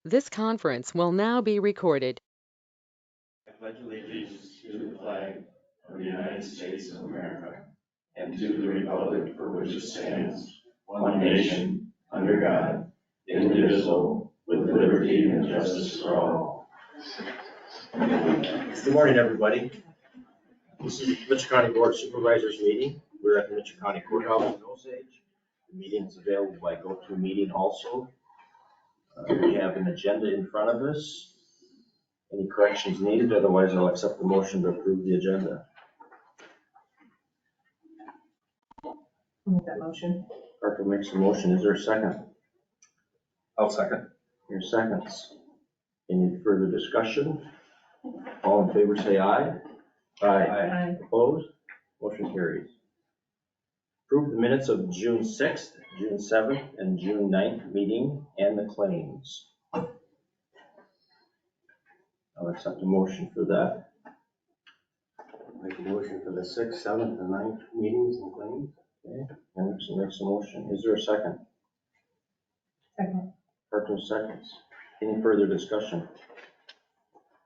This conference will now be recorded. I pledge allegiance to the flag of the United States of America and to the republic for which it stands, one nation, under God, indivisible, with liberty and justice for all. Good morning, everybody. This is the Mitchell County Board of Supervisors meeting. We're at the Mitchell County Courthouse in Osage. The meeting is available by GoToMeeting also. We have an agenda in front of us. Any corrections needed? Otherwise, I'll accept the motion to approve the agenda. I'll make that motion. Parker makes the motion. Is there a second? I'll second. Your seconds. Any further discussion? All in favor say aye. Aye. Opposed? Motion carries. Approve the minutes of June 6th, June 7th, and June 9th meeting and the claims. I'll accept a motion for that. Make a motion for the 6th, 7th, and 9th meetings and claims. Okay, Anderson makes a motion. Is there a second? Second. Parker seconds. Any further discussion?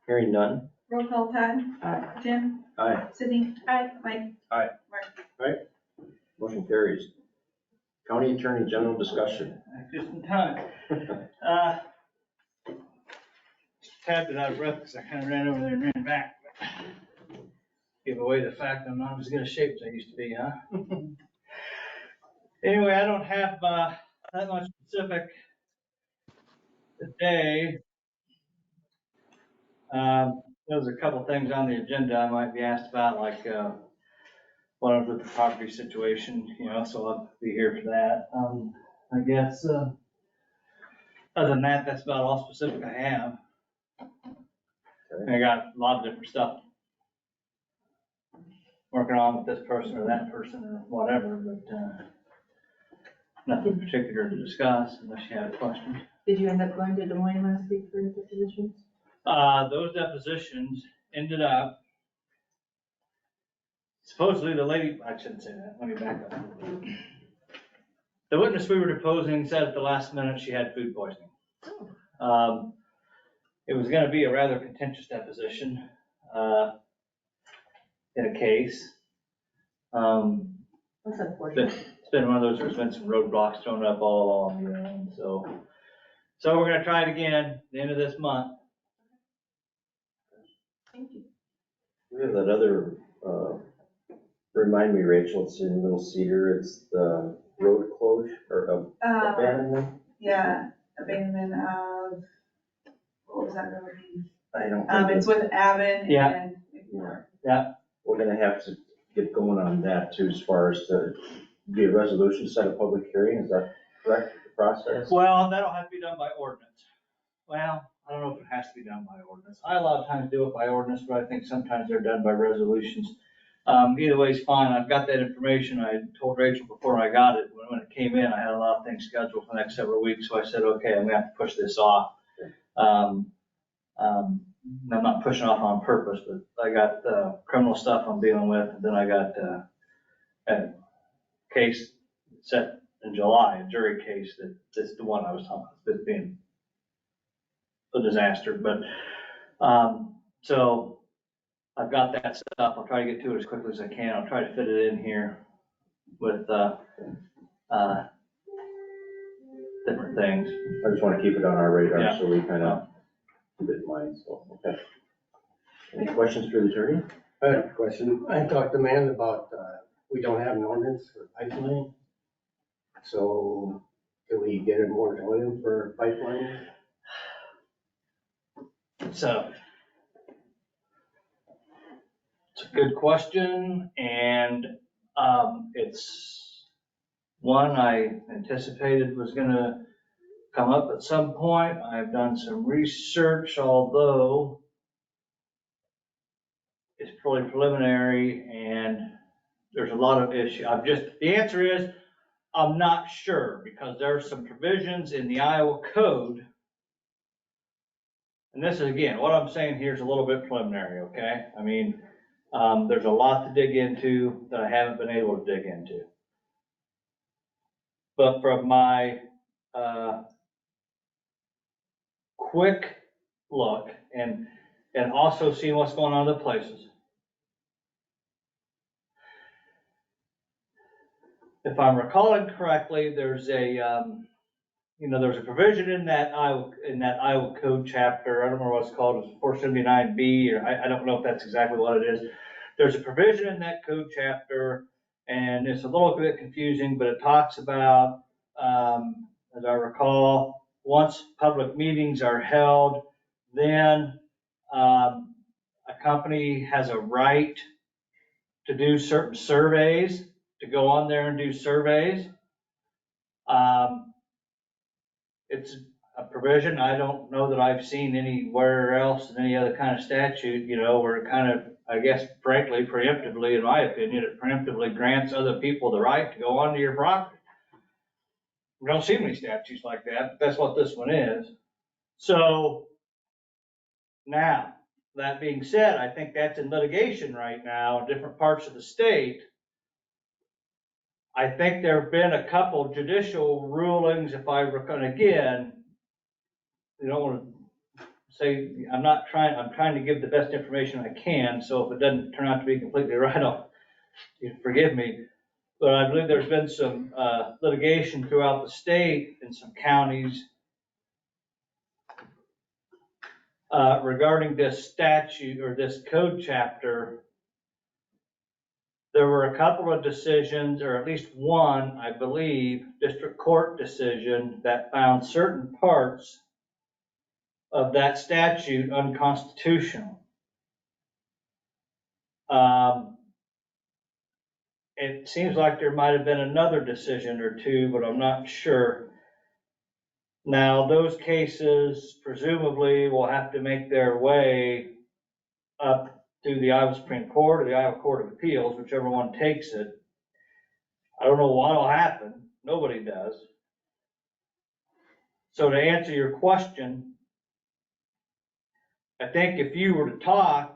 Hearing none. Roll call, Todd. Aye. Jim. Aye. Sydney. Aye. Mike. Aye. Mark. Motion carries. County Attorney General discussion. Just in time. Tad bit out of breath because I kind of ran over there and ran back. But give away the fact I'm not as good a shape as I used to be, huh? Anyway, I don't have that much specific today. There's a couple things on the agenda I might be asked about, like one of the property situation, so I'll be here for that. I guess other than that, that's about all specific I have. Okay. I got a lot of different stuff working on with this person or that person or whatever, but nothing particular to discuss unless you have a question. Did you end up going to Des Moines last week for the positions? Those depositions ended up, supposedly the lady, I shouldn't say that, let me back up. The witness we were deposing said at the last minute she had food poisoning. It was gonna be a rather contentious deposition, in a case. That's unfortunate. It's been one of those, there's been some roadblocks thrown up all along, and so we're gonna try it again at the end of this month. Thank you. We have that other, remind me, Rachel, it's in Little Cedar, it's the road closure or abandonment? Yeah, abandonment of, what was that road name? I don't know. It's with Avon Yeah. and. Yeah. We're gonna have to get going on that too, as far as to be a resolution, set a public hearing, is that correct, the process? Well, that'll have to be done by ordinance. Well, I don't know if it has to be done by ordinance. I a lot of times do it by ordinance, but I think sometimes they're done by resolutions. Either way is fine. I've got that information. I told Rachel before I got it, when it came in, I had a lot of things scheduled for the next several weeks, so I said, okay, I'm gonna have to push this off. I'm not pushing off on purpose, but I got criminal stuff I'm dealing with, and then I got a case set in July, a jury case that's the one I was talking about, this being a disaster. But so I've got that stuff. I'll try to get to it as quickly as I can. I'll try to fit it in here with different things. I just wanna keep it on our radar, Yeah. so we kind of keep it in mind, so, okay. Any questions for the attorney? I have a question. I talked to man about, we don't have an ordinance for pipeline. So can we get a moratorium for pipeline? So it's a good question, and it's one I anticipated was gonna come up at some point. I've done some research, although it's probably preliminary and there's a lot of issues. The answer is, I'm not sure, because there are some provisions in the Iowa code. And this is, again, what I'm saying here is a little bit preliminary, okay? I mean, there's a lot to dig into that I haven't been able to dig into. But from my quick look and also seeing what's going on in other places. If I'm recalling correctly, there's a provision in that Iowa code chapter. I don't remember what it's called. It's 479B, or I don't know if that's exactly what it is. There's a provision in that code chapter, and it's a little bit confusing, but it talks about, as I recall, once public meetings are held, then a company has a right to do certain surveys, to go on there and do surveys. It's a provision. I don't know that I've seen anywhere else in any other kind of statute, where it kind of, I guess, frankly, preemptively, in my opinion, it preemptively grants other people the right to go onto your property. We don't see many statutes like that, but that's what this one is. So now, that being said, I think that's in litigation right now in different parts of the state. I think there have been a couple judicial rulings, if I recall, and again, you don't want to say, I'm trying to give the best information I can, so if it doesn't turn out to be completely right, forgive me. But I believe there's been some litigation throughout the state in some counties regarding this statute or this code chapter. There were a couple of decisions, or at least one, I believe, district court decision that found certain parts of that statute unconstitutional. It seems like there might have been another decision or two, but I'm not sure. Now, those cases presumably will have to make their way up to the Iowa Supreme Court or the Iowa Court of Appeals, whichever one takes it. I don't know what will happen. Nobody does. So to answer your question, I think if you were to talk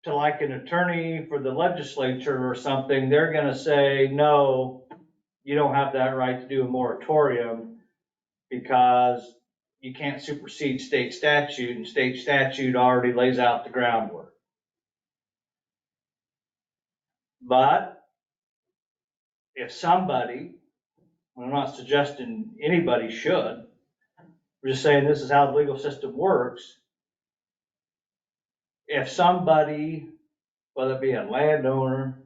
to like an attorney for the legislature or something, they're going to say, no, you don't have that right to do a moratorium because you can't supersede state statute, and state statute already lays out the groundwork. But if somebody, I'm not suggesting anybody should, we're just saying this is how the legal system works. If somebody, whether it be a landowner,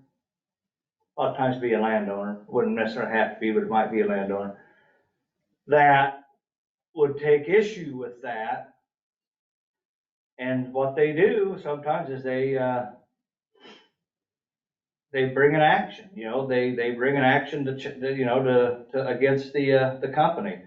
a lot of times be a landowner, wouldn't necessarily have to be, but it might be a landowner, that would take issue with that. And what they do sometimes is they bring an action, they bring an action to against the company.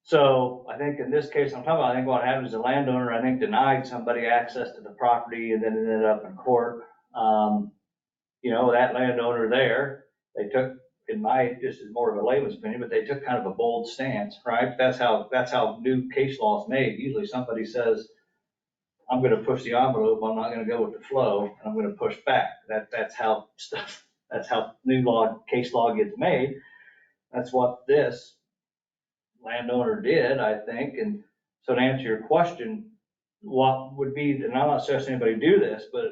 So I think in this case I'm talking about, I think what happened is the landowner, I think, denied somebody access to the property and then it ended up in court. That landowner there, they took, this is more of a layman's opinion, but they took kind of a bold stance, right? That's how new case law is made. Usually somebody says, I'm going to push the envelope, I'm not going to go with the flow, and I'm going to push back. That's how new case law gets made. That's what this landowner did, I think. And so to answer your question, what would be, and I'm not suggesting anybody do this, but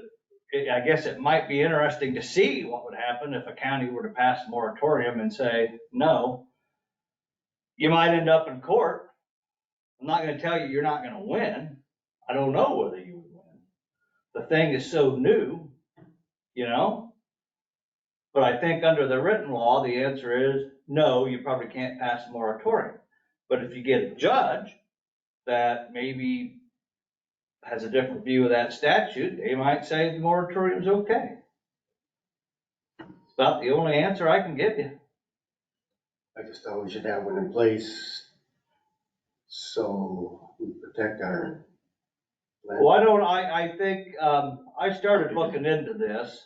I guess it might be interesting to see what would happen if a county were to pass a moratorium and say, no, you might end up in court. I'm not going to tell you you're not going to win. I don't know whether you would win. The thing is so new, but I think under the written law, the answer is no, you probably can't pass a moratorium. But if you get a judge that maybe has a different view of that statute, they might say the moratorium's okay. It's about the only answer I can give you. I just thought we should have one in place so we protect our land. Well, I think, I started looking into this.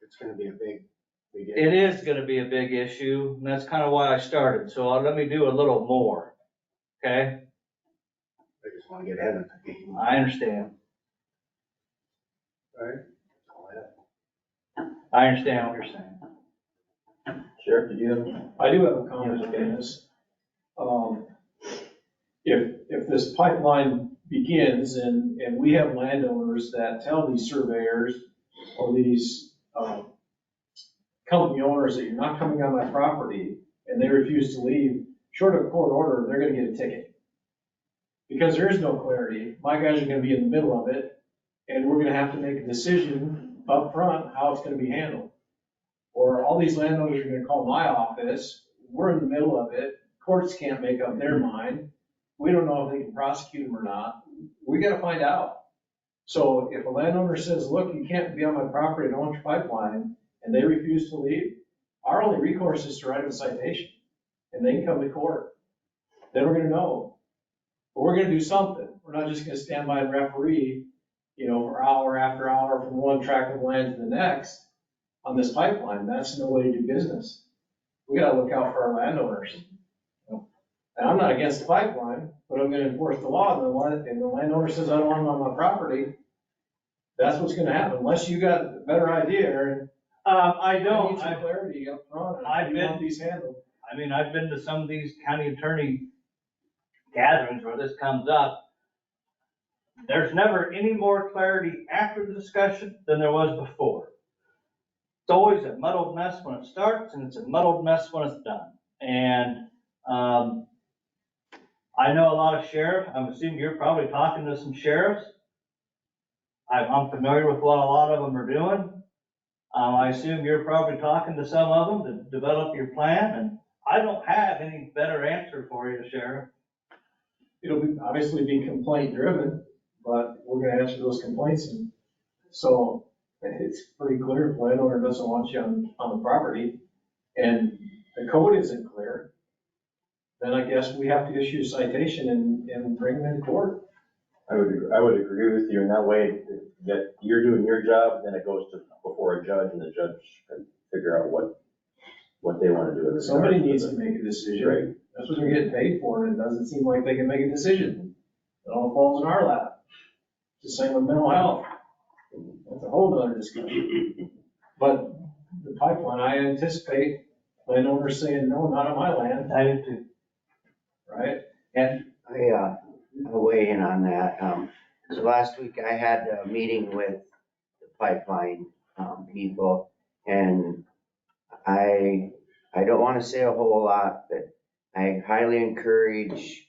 It's gonna be a big issue. It is gonna be a big issue, and that's kind of why I started. So let me do a little more, okay? I just wanna get ahead of the game. I understand. All right. I understand what you're saying. Sheriff, did you have? I do have a comment on this. this pipeline begins and we have landowners that tell these surveyors or these company owners that you're not coming on my property and they refuse to leave, short of court order, they're gonna get a ticket. Because there is no clarity. My guys are gonna be in the middle of it and we're gonna have to make a decision up front how it's gonna be handled. Or all these landowners are gonna call my office, we're in the middle of it, courts can't make up their mind. We don't know if they can prosecute them or not. We gotta find out. So if a landowner says, look, you can't be on my property, I don't want your pipeline, and they refuse to leave, our only recourse is to write them a citation. And they can come to court. Then we're gonna know. But we're gonna do something. We're not just gonna stand by and referee, for hour after hour from one tract of land to the next on this pipeline. That's no way to do business. We gotta look out for our landowners. And I'm not against the pipeline, but I'm gonna enforce the law, and the landowner says, I don't want them on my property. That's what's gonna happen, unless you got a better idea, Aaron. I I don't. need some clarity up front. I've been- want these handled. I mean, I've been to some of these county attorney gatherings where this comes up. There's never any more clarity after the discussion than there was before. It's always a muddled mess when it starts, and it's a muddled mess when it's done. And I know a lot of sheriffs. I'm assuming you're probably talking to some sheriffs. I'm familiar with what a lot of them are doing. I assume you're probably talking to some of them to develop your plan, and I don't have any better answer for you, Sheriff. It'll obviously be complaint driven, but we're gonna answer those complaints. And so it's pretty clear if landowner doesn't want you on the property and the code isn't clear, then I guess we have to issue a citation and bring them into court. I would agree with you in that way, that you're doing your job, then it goes to before a judge, and the judge can figure out what they want to do. Somebody needs to make a decision. Right. That's what they're getting paid for, and it doesn't seem like they can make a decision. It all falls in our lap. It's the same with mental health. That's a whole other discussion. But the pipeline, I anticipate landowners saying, no, not on my land, I do too. right? And I'll weigh in on that. So last week I had a meeting with the pipeline people, and I don't want to say a whole lot, but I highly encourage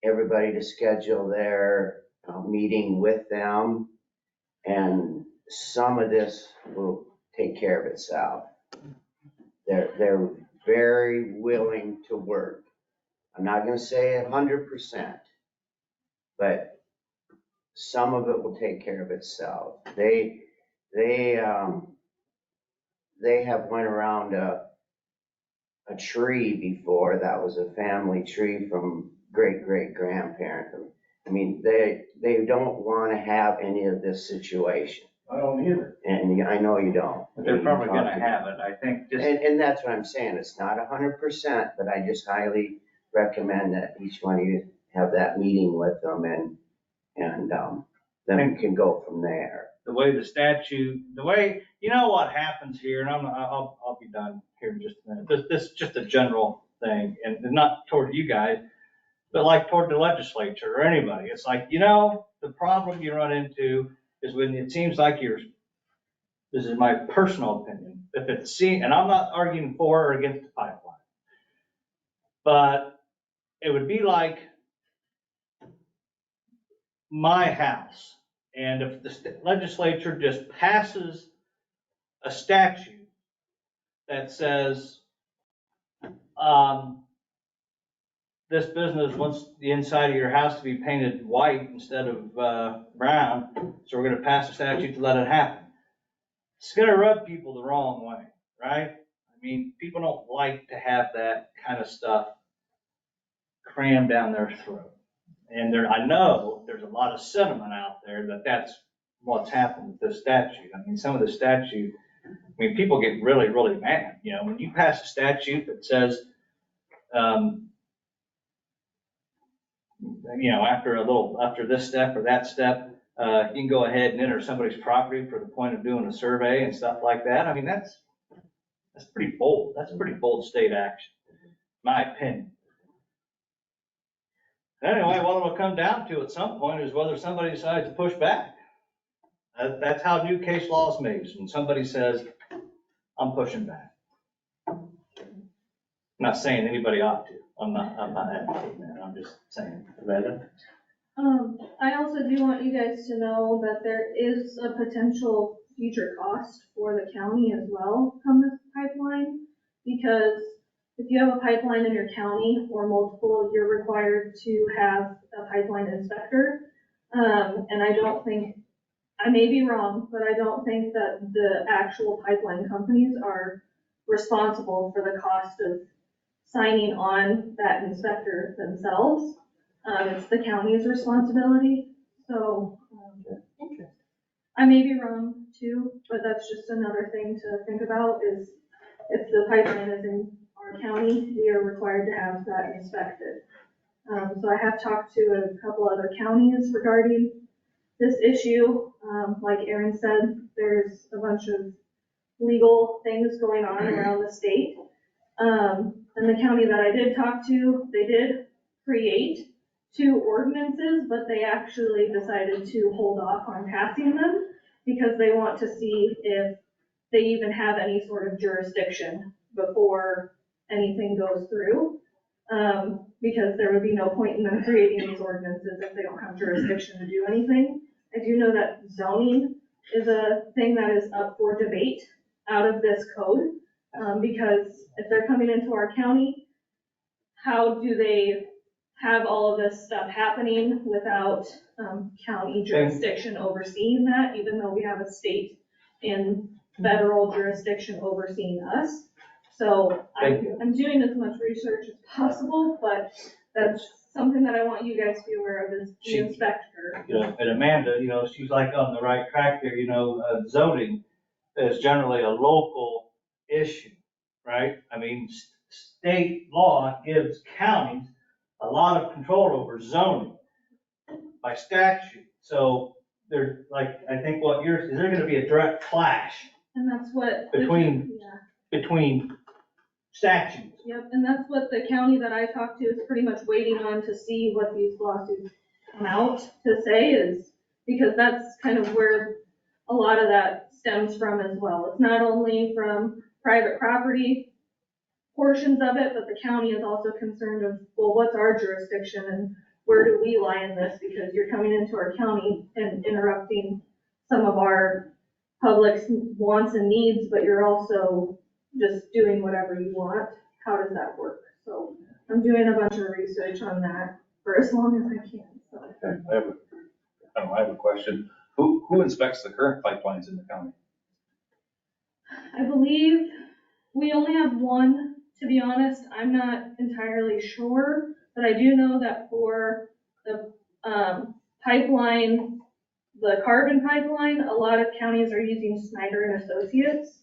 everybody to schedule their meeting with them, and some of this will take care of itself. They're very willing to work. I'm not gonna say 100%, but some of it will take care of itself. They have went around a tree before that was a family tree from great-great-grandparent. I mean, they don't want to have any of this situation. I don't either. And I know you don't. they're probably gonna have it, I think, just. And that's what I'm saying. It's not 100%, but I just highly recommend that each one of you have that meeting with them, and then we can go from there. The way the statute, what happens here, and I'll be done here in just a minute. This is just a general thing, and not toward you guys, but like toward the legislature or anybody. It's like, the problem you run into is when it seems like this is my personal opinion, and I'm not arguing for or against the pipeline, but it would be like my house. And if the legislature just passes a statute that says, this business wants the inside of your house to be painted white instead of brown, so we're gonna pass a statute to let it happen. It's gonna rub people the wrong way, right? I mean, people don't like to have that kind of stuff crammed down their throat. And I know there's a lot of sentiment out there that that's what's happened with this statute. I mean, some of the statute, people get really, really mad. When you pass a statute that says, after this step or that step, you can go ahead and enter somebody's property for the point of doing a survey and stuff like that. I mean, that's pretty bold. That's pretty bold state action, in my opinion. Anyway, what it'll come down to at some point is whether somebody decides to push back. That's how new case law is made, when somebody says, I'm pushing back. I'm not saying anybody ought to. I'm not advocating that. I'm just saying. Amanda? I also do want you guys to know that there is a potential future cost for the county as well from this pipeline. Because if you have a pipeline in your county or multiple, you're required to have a pipeline inspector. And I don't think, I may be wrong, but I don't think that the actual pipeline companies are responsible for the cost of signing on that inspector themselves. It's the county's responsibility, so, I may be wrong too, but that's just another thing to think about is if the pipeline is in our county, we are required to have that inspected. So I have talked to a couple other counties regarding this issue. Like Aaron said, there's a bunch of legal things going on around the state. And the county that I did talk to, they did create 2 ordinances, but they actually decided to hold off on passing them because they want to see if they even have any sort of jurisdiction before anything goes through. Because there would be no point in them creating these ordinances if they don't have jurisdiction to do anything. I do know that zoning is a thing that is up for debate out of this code. Because if they're coming into our county, how do they have all of this stuff happening without county jurisdiction overseeing that, even though we have a state and federal jurisdiction overseeing us? So I'm doing as much research as possible, but that's something that I want you guys to be aware of is the inspector. You know, and Amanda, you know, she's like on the right track there, you know, zoning is generally a local issue, right? I mean, state law gives counties a lot of control over zoning by statute. So there's like, I think what is there gonna be a direct clash And that's what. between statutes? Yep, and that's what the county that I talked to is pretty much waiting on to see what these lawsuits come out to say is, because that's kind of where a lot of that stems from as well. It's not only from private property portions of it, but the county is also concerned of, well, what's our jurisdiction and where do we lie in this? Because you're coming into our county and interrupting some of our public's wants and needs, but you're also just doing whatever you want. How does that work? So I'm doing a bunch of research on that for as long as I can, so. Okay, I have a question. Who inspects the current pipelines in the county? I believe we only have one, to be honest. I'm not entirely sure, but I do know that for the pipeline, the carbon pipeline, a lot of counties are using Snyder and Associates.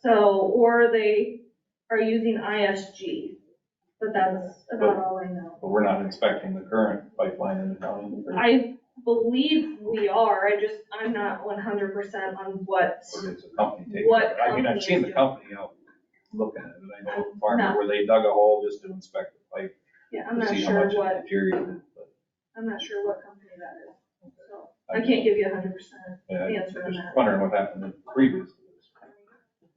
So, or they are using ISG, but that's about all I know. But we're not inspecting the current pipeline in the county? I believe we are, I'm not 100% on what. Or it's a company taking it? I mean, I've seen the company out looking at it, and I know a farmer where they dug a hole just to inspect the pipe. Yeah, I'm to not see how sure much it what, deteriorated, but, I'm not sure what company that is, so I can't give you 100% yeah, answer on just that. wondering what happened in previous.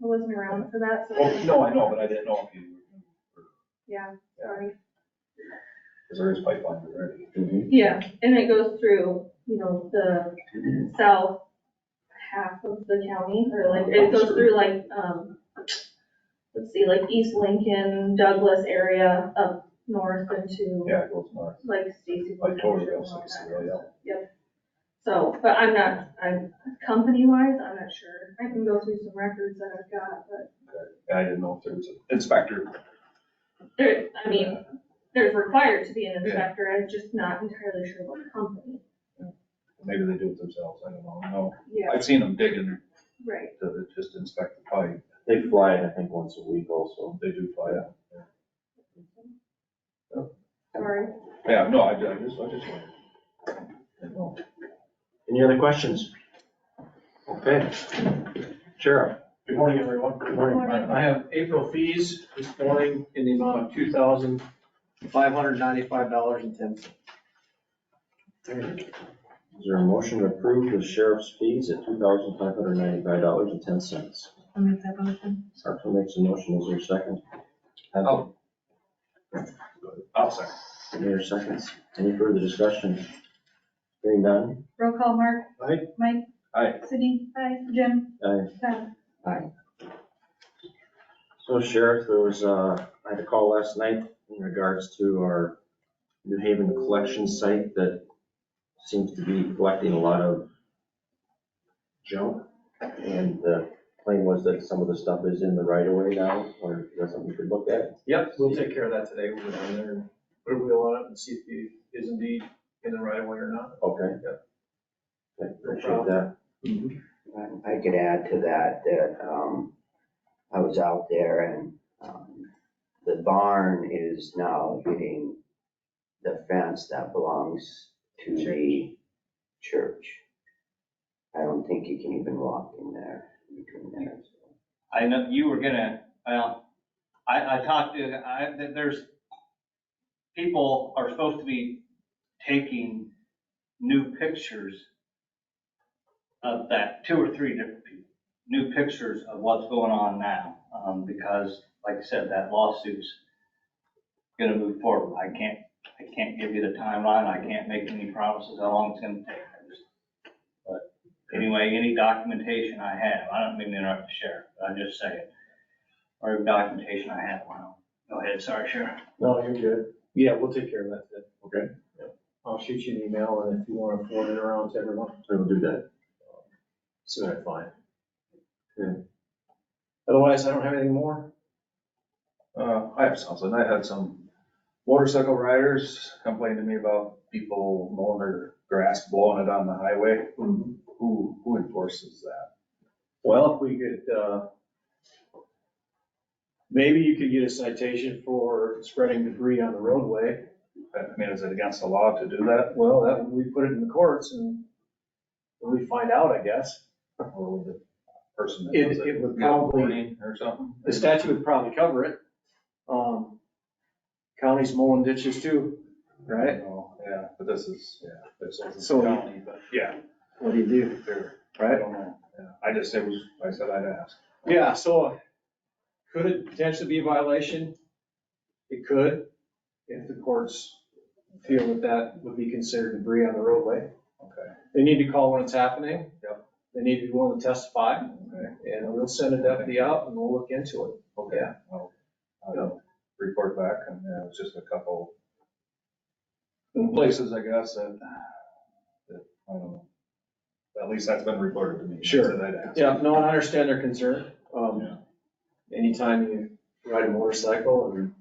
I wasn't around for that, so. Well, no, I know, but I didn't know if you, Yeah, sorry. because there is pipeline already. Yeah, and it goes through, you know, the south half of the county, or like, it goes through like, let's see, like East Lincoln, Douglas area up north into Yeah, it goes north. like Stacy. Like Torreville, Stacyville, yeah. Yep. So, but I'm company wise, I'm not sure. I can go through some records that I've got, but Okay. I didn't know if there was an inspector. there's required to be an inspector. I'm just not entirely sure what company. Maybe they do it themselves, I don't know. No, Yeah, I've seen them digging right. to just inspect the pipe. They fly it, I think, once a week also. They do fly out. Sorry. Yeah, no, I just wondered. Any other questions? Okay. Sheriff? Good morning, everyone. Good morning. I have April fees this morning in the amount of $2,500. $595.10. Is there a motion to approve the sheriff's fees at $2,595.10? I'll make that motion. Harper makes a motion, is there a second? Oh. I'll second. Mayor seconds. Any further discussion? Hearing none? Roll call, Mark. Aye. Mike. Aye. Sydney. Aye. Jim. Aye. Todd. So Sheriff, there was, I had a call last night in regards to our New Haven collection site that seems to be collecting a lot of junk. And the claim was that some of the stuff is in the right of way now, or is that something we could look at? Yep, we'll take care of that today. We'll go down there and put a wheel on it and see if he is indeed in the right of way or not. Okay. Yep. Okay, appreciate that. I could add to that, I was out there and, the barn is now hitting the fence that belongs to the church. I don't think you can even walk in there, between there. I know you were gonna, well, I talked to, there's, people are supposed to be taking new pictures of that, 2 or 3 different people, new pictures of what's going on now. Because like I said, that lawsuit's gonna move forward. I can't give you the timeline. I can't make any promises how long it's gonna take. But anyway, any documentation I have, I don't mean to interrupt the sheriff, but I'm just saying, or documentation I have, well, go ahead, sorry, Sheriff. No, you're good. Yeah, we'll take care of that today. Okay. I'll shoot you an email, and if you want to forward it around to everyone, I will do that. soon I find. Okay. Otherwise, I don't have anything more. I have something. I had some motorcycle riders complain to me about people mowing their grass, blowing it on the highway. Who enforces that? Well, if we could, maybe you could get a citation for spreading debris on the roadway. I mean, is it against the law to do that? Well, that, we put it in the courts and we find out, I guess. Or would the person that It- does it would get a probably- warning or something? The statute would probably cover it. Counties mowing ditches too, right? Oh, yeah, but this is, this isn't So- the county, but yeah, What do you do? they're, I Right? don't know. Yeah, I said I'd ask. Yeah, so could it potentially be a violation? It could, if the courts feel that that would be considered debris on the roadway. Okay. They need to call when it's happening. Yep. They need to be willing to testify, Okay. and we'll send a deputy out and we'll look into it. Okay. Yeah. I'll report back, and it's just a couple places, I guess, that, I don't know. At least that's been reported to me. Sure. So I'd ask. Yeah, no, I understand their concern. Yeah. Anytime you ride a motorcycle and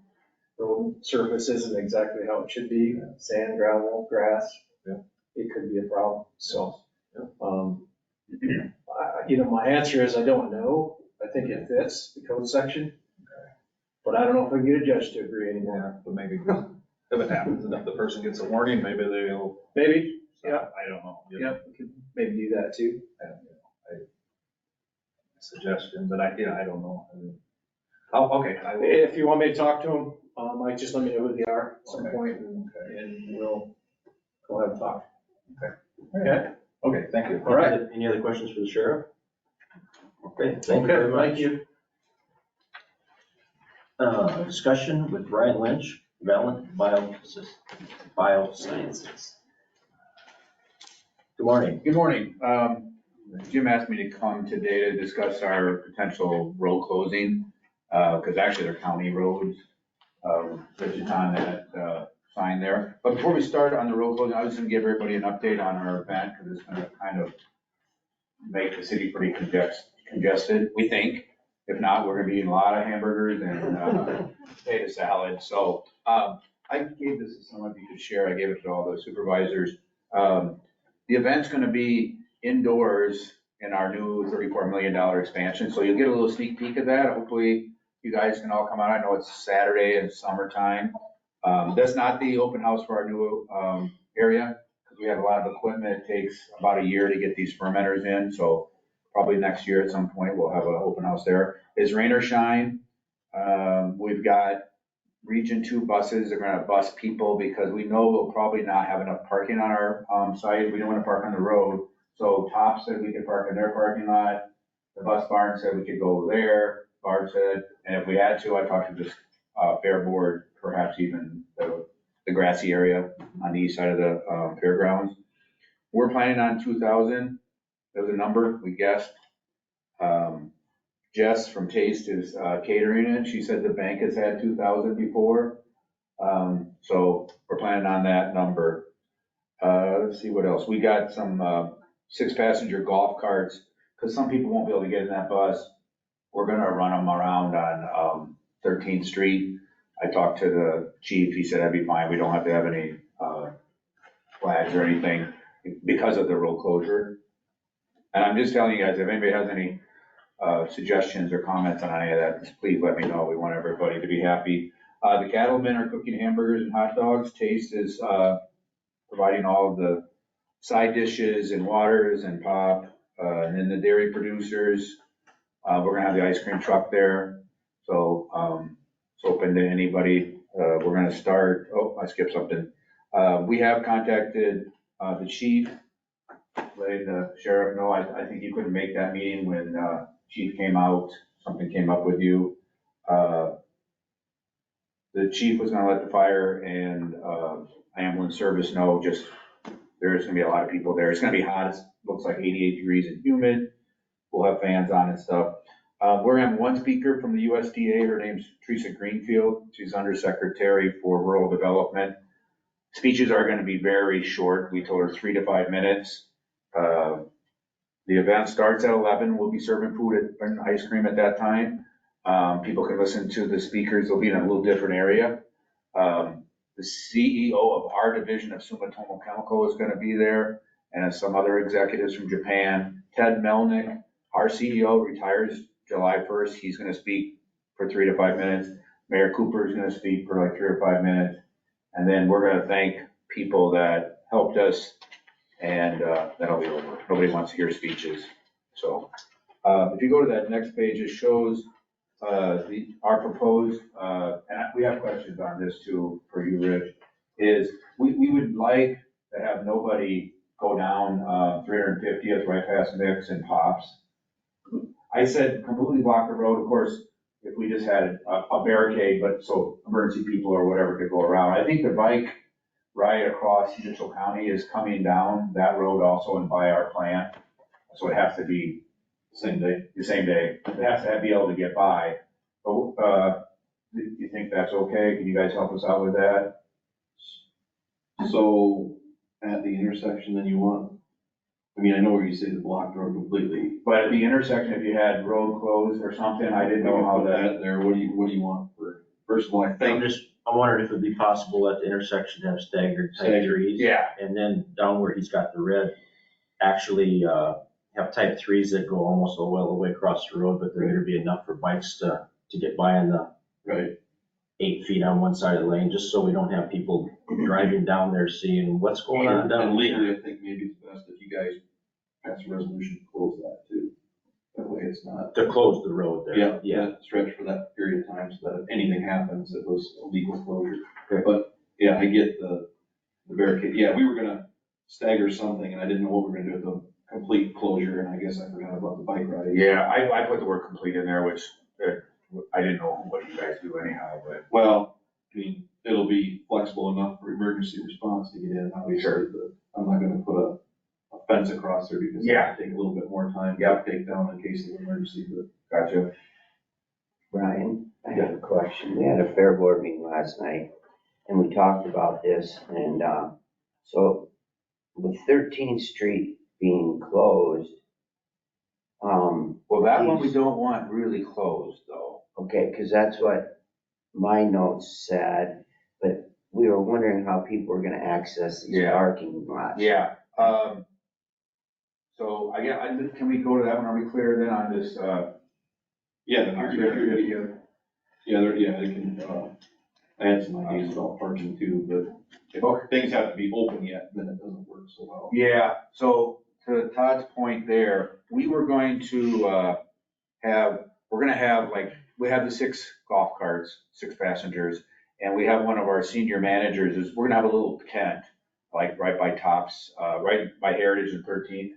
road surface isn't exactly how it should be, sand, gravel, grass, Yeah. it could be a problem, so. Yeah. My answer is I don't know. I think it fits the code section. But I don't know if I can get a judge to agree anymore. Yeah, but maybe if it happens and if the person gets a warning, maybe they'll. Maybe, yeah, I don't know. you know. yeah, we could maybe do that too. Suggestion, but I don't know. Oh, okay. I will. If you want me to talk to them, Mike, just let me know who they are at some Okay. point and we'll go ahead and talk. Okay. Okay, thank you. All right. Any other questions for the sheriff? Okay, thank you very much. Thank you. Discussion with Brian Lynch, Valiant Biosciences. Good morning. Good morning. Jim asked me to come today to discuss our potential road closing, because actually they're county roads, which is on that sign there. But before we start on the road closing, I was going to give everybody an update on our event, because it's going to kind of make the city pretty congested, we think. If not, we're going to be eating a lot of hamburgers and potato salad. So I gave this to someone, if you could share, I gave it to all the supervisors. The event's going to be indoors in our new $34 million expansion. So you'll get a little sneak peek of that. Hopefully you guys can all come out. I know it's Saturday and summertime. That's not the open house for our new area, because we have a lot of equipment. It takes about a year to get these fermenters in. So probably next year at some point, we'll have an open house there. It's rain or shine. We've got Region 2 buses are gonna bus people because we know we'll probably not have enough parking on our site. We don't wanna park on the road. So Top said we could park in their parking lot. The bus barn said we could go there. Barb said, and if we had to, I talked to this fair board, perhaps even the grassy area on the east side of the fairgrounds. We're planning on 2,000. That was a number we guessed. Jess from Taste is catering it. She said the bank has had 2,000 before. So we're planning on that number. Let's see what else. We got some 6-passenger golf carts, because some people won't be able to get in that bus. We're gonna run them around on 13th Street. I talked to the chief. He said that'd be fine. We don't have to have any flags or anything because of the road closure. And I'm just telling you guys, if anybody has any suggestions or comments on any of that, please let me know. We want everybody to be happy. The cattlemen are cooking hamburgers and hot dogs. Taste is providing all of the side dishes and waters and pop. And then the dairy producers, we're gonna have the ice cream truck there. So it's open to anybody. We're gonna start, I skipped something. We have contacted the chief, letting the sheriff know. I think you couldn't make that meeting when chief came out, something came up with you. The chief was gonna let the fire and ambulance service know, just there's gonna be a lot of people there. It's gonna be hot. It looks like 88 degrees and humid. We'll have fans on and stuff. We're gonna have one speaker from the USDA. Her name's Teresa Greenfield. She's Undersecretary for Rural Development. Speeches are gonna be very short. We told her 3 to 5 minutes. The event starts at 11. We'll be serving food and ice cream at that time. People can listen to the speakers. They'll be in a little different area. The CEO of our division of Sumitomo Chemical is gonna be there, and some other executives from Japan. Ted Melnick, our CEO, retires July 1st. He's gonna speak for 3 to 5 minutes. Mayor Cooper is gonna speak for like 3 or 5 minutes. And then we're gonna thank people that helped us, and that'll be over. Nobody wants to hear speeches. So if you go to that next page, it shows our proposed, and we have questions on this too for you, Rich, is we would like to have nobody go down 350th right past Mix and Pops. I said completely block the road. Of course, if we just had a barricade, but so emergency people or whatever could go around. I think the bike ride across Mitchell County is coming down that road also and by our plant. So it has to be Same day. the same day. It has to be able to get by. But do you think that's okay? Can you guys help us out with that? So at the intersection, then you want, I mean, I know where you say the blocked road completely. But at the intersection, if you had road closed or something, I didn't know how that. There, what do you want for, first of all, I think. I'm wondering if it'd be possible at the intersection to have staggered type Staggered, trees. Yeah. And then down where he's got the red, actually, have type 3s that go almost all the way across the road, but then there'd be enough for bikes to get by on the Right. 8 feet on one side of the lane, just so we don't have people driving down there seeing what's going on down And there. legally, I think maybe it's best if you guys pass a resolution to close that too. That way it's not. To close the road there. That stretch for that period of time, so that if anything happens, it was a legal closure. But, yeah, I get the barricade. Yeah, we were gonna stagger something, and I didn't know what we were gonna do with the complete closure, and I guess I forgot about the bike ride. Yeah, I put the word complete in there, which I didn't know what you guys do anyhow, but. Well, I mean, it'll be flexible enough for emergency response to get in, obviously, Sure. but I'm not gonna put a fence across there because Yeah. it'll take a little bit more time Yep. to take down in case of emergency, but. Gotcha. Brian, I have a question. We had a fair board meeting last night and we talked about this and, so with 13th Street being closed, Well, that one we don't want really closed though. okay, cause that's what my notes said, but we were wondering how people were gonna access these Yeah. parking lots. Yeah, so can we go to that one? Are we clear then on this, Yeah, I can, I had some ideas about parking too, but if things have to be open yet, then it doesn't work so well. Yeah, so to Todd's point there, we were going to we're gonna have like, we have the 6 golf carts, 6 passengers, And we have one of our senior managers is, we're gonna have a little tent, like right by Tops, right by Heritage and 13th.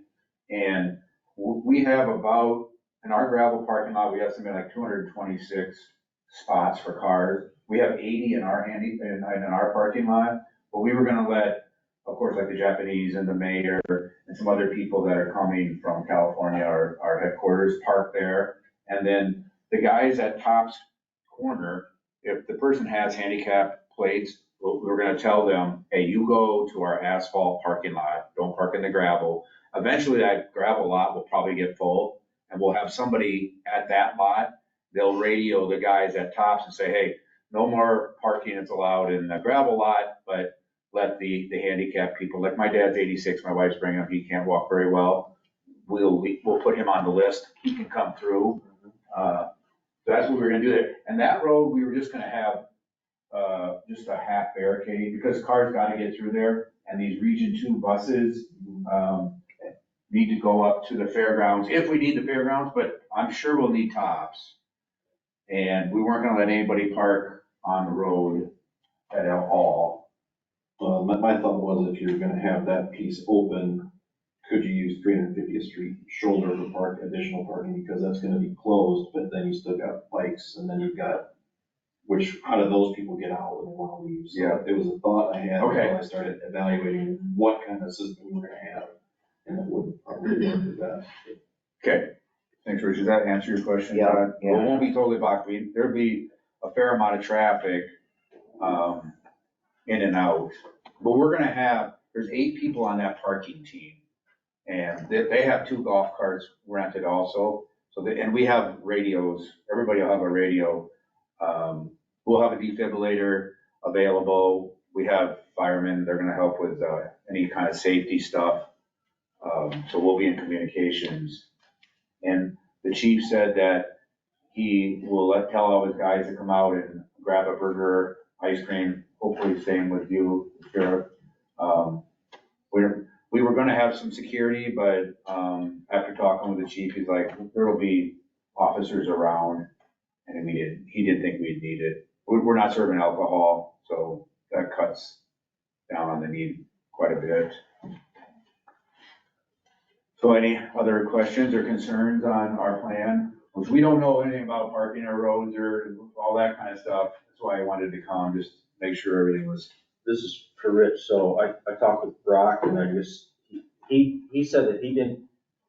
And we have about, in our gravel parking lot, we have something like 226 spots for cars. We have 80 in our parking lot, but we were gonna let, of course, like the Japanese and the mayor and some other people that are coming from California, our headquarters, park there. And then the guys at Tops Corner, if the person has handicap plates, we're gonna tell them, hey, you go to our asphalt parking lot, don't park in the gravel. Eventually that gravel lot will probably get full, and we'll have somebody at that lot, they'll radio the guys at Tops and say, hey, no more parking is allowed in the gravel lot, but let the handicapped people, like my dad's 86, my wife's bringing him, he can't walk very well. We'll put him on the list, he can come through. So that's what we're gonna do there. And that road, we were just gonna have, just a half barricade, because cars gotta get through there, and these Region 2 buses, need to go up to the fairgrounds, if we need the fairgrounds, but I'm sure we'll need Tops. And we weren't gonna let anybody park on the road at all. My thought was if you're gonna have that piece open, could you use 350th Street shoulder for additional parking, because that's gonna be closed, but then you still got bikes, and then you've got, how do those people get out when they wanna leave? So Yeah. it was a thought I had Okay. when I started evaluating what kind of system we were gonna have, and it would probably work the best. Okay, thanks, Rich. Does that answer your question? Yeah, Todd? yeah. It won't be totally blocked. There'll be a fair amount of traffic, in and out. But we're gonna have, there's 8 people on that parking team. And they have 2 golf carts rented also. So and we have radios, everybody will have a radio. We'll have a defibrillator available. We have firemen, they're gonna help with, any kind of safety stuff. So we'll be in communications. And the chief said that he will tell all his guys to come out and grab a burger, ice cream, hopefully same with you, Sheriff. We were gonna have some security, but, after talking with the chief, he's like, there'll be officers around. And he didn't think we'd need it. We're not serving alcohol, so that cuts down on the need quite a bit. So any other questions or concerns on our plan? Which we don't know anything about parking our roads or all that kind of stuff. That's why I wanted to come, just make sure everything was. This is for Rich, so I talked with Brock, and I just, he said that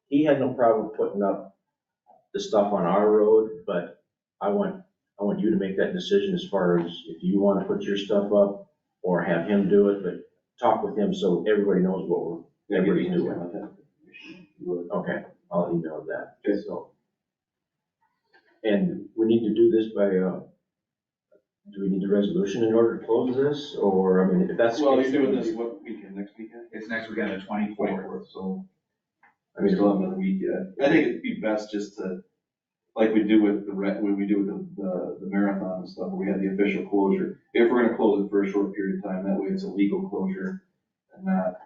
he had no problem putting up the stuff on our road, but I want you to make that decision as far as if you want to put your stuff up or have him do it, but talk with him so everybody knows what everybody's doing. Okay, I'll email that. Okay. So, and we need to do this by, do we need the resolution in order to close this, or, I mean, if that's. Well, you're doing this what weekend, next weekend? It's next weekend, the 24th. 24th, so I mean, still have another week yet. I think it'd be best just to, like we do with when we do with the marathon and stuff, where we have the official closure. If we're gonna close it for a short period of time, that way it's a legal closure and not,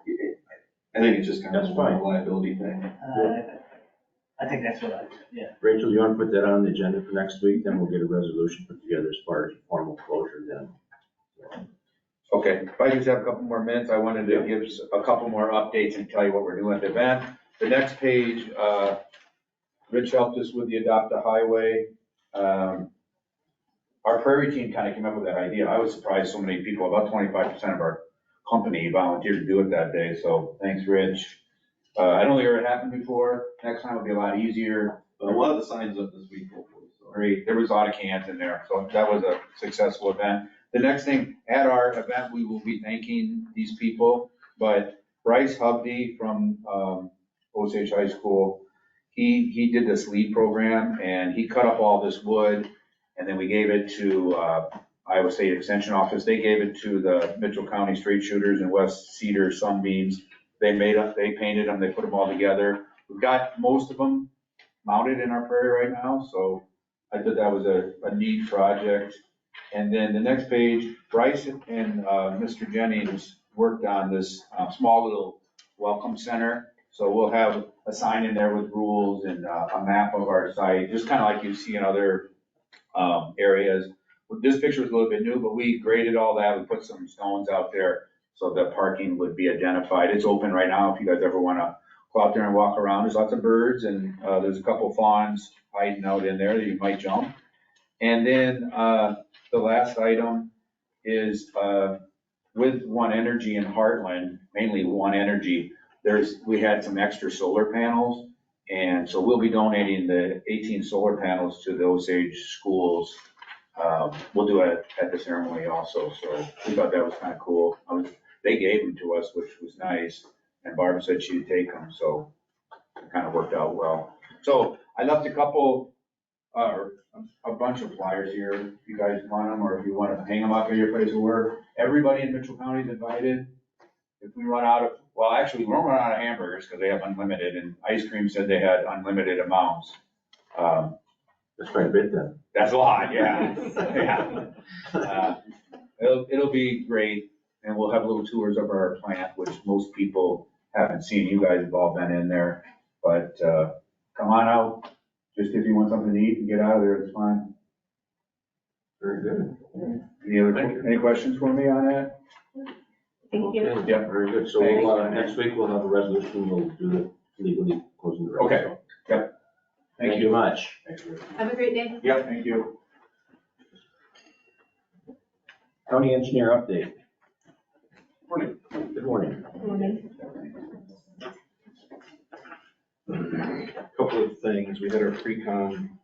I think it's just kind of That's fine. a liability thing. I think that's what yeah. Rachel, you want to put that on the agenda for next week, then we'll get a resolution put together as far as formal closure then. Okay, if I just have a couple more minutes, I wanted to give a couple more updates and tell you what we're doing at the event. The next page, Rich helped us with the Adopt a Highway. Our prairie team kind of came up with that idea. I was surprised so many people, about 25% of our company volunteered to do it that day, so thanks, Rich. I don't think it ever happened before. Next time will be a lot easier. But we'll have the signs up this week, hopefully, so. Great, there was a lot of cans in there, so that was a successful event. The next thing, at our event, we will be thanking these people, but Bryce Hubdy from Osage High School, he did this LEAD program, and he cut up all this wood, and then we gave it to Iowa State Extension Office. They gave it to the Mitchell County Straight Shooters and West Cedar Sunbeams. They painted them, they put them all together. We've got most of them mounted in our prairie right now, so I thought that was a neat project. And then the next page, Bryce and Mr. Jennings worked on this small little welcome center. So we'll have a sign in there with rules and a map of our site, just kind of like you see in other areas. this picture is a little bit new, but we graded all that. We put some stones out there so that parking would be identified. It's open right now if you guys ever want to go out there and walk around. There's lots of birds and there's a couple fawns hiding out in there that you might jump. And then the last item is with One Energy in Heartland, mainly One Energy, we had some extra solar panels. And so we'll be donating the 18 solar panels to the Osage schools. We'll do it at the ceremony also. So we thought that was kind of cool. They gave them to us, which was nice. And Barbara said she'd take them. So it kind of worked out well. So I left a bunch of flyers here. If you guys want them, or if you want to hang them up at your place of work. Everybody in Mitchell County is invited. If we run out of, well, actually, we won't run out of hamburgers because they have unlimited, and ice cream said they had unlimited amounts. That's quite a bit then. That's a lot, yeah. Yeah. It'll be great, and we'll have little tours of our plant, which most people haven't seen. You guys have all been in there, but come on out. Just if you want something to eat and get out of there, it's fine. Very good. Any questions for me on that? Thank you. Okay, yeah, very good. So next week we'll have a resolution. We'll do the legally closing the road. Okay. Yep. Thank you much. Have a great day. Yep, thank you. County engineer update. Morning. Good morning. Morning. Couple of things. We had our pre-con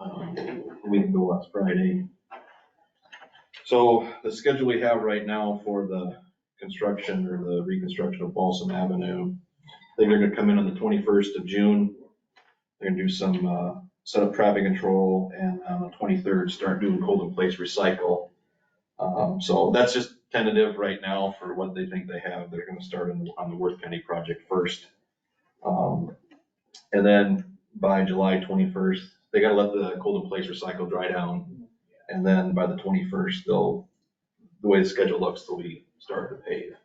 a week ago last Friday. So the schedule we have right now for the construction or the reconstruction of Balsam Avenue, they're going to come in on the 21st of June. They're going to do some set up traffic control, and on the 23rd start doing cold in place recycle. So that's just tentative right now for what they think they have. They're going to start on the Worth County project first. And then by July 21st, they got to let the cold in place recycle dry down. And then by the 21st, the way the schedule looks, they'll be starting to pave.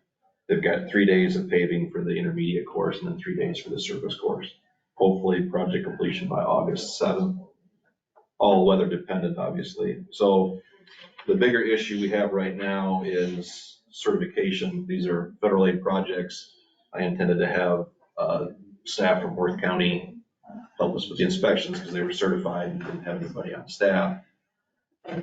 They've got 3 days of paving for the intermediate course and then 3 days for the surface course. Hopefully project completion by August 7th, all weather dependent, obviously. So the bigger issue we have right now is certification. These are federal aid projects. I intended to have staff from Worth County help us with the inspections because they were certified and didn't have anybody on staff.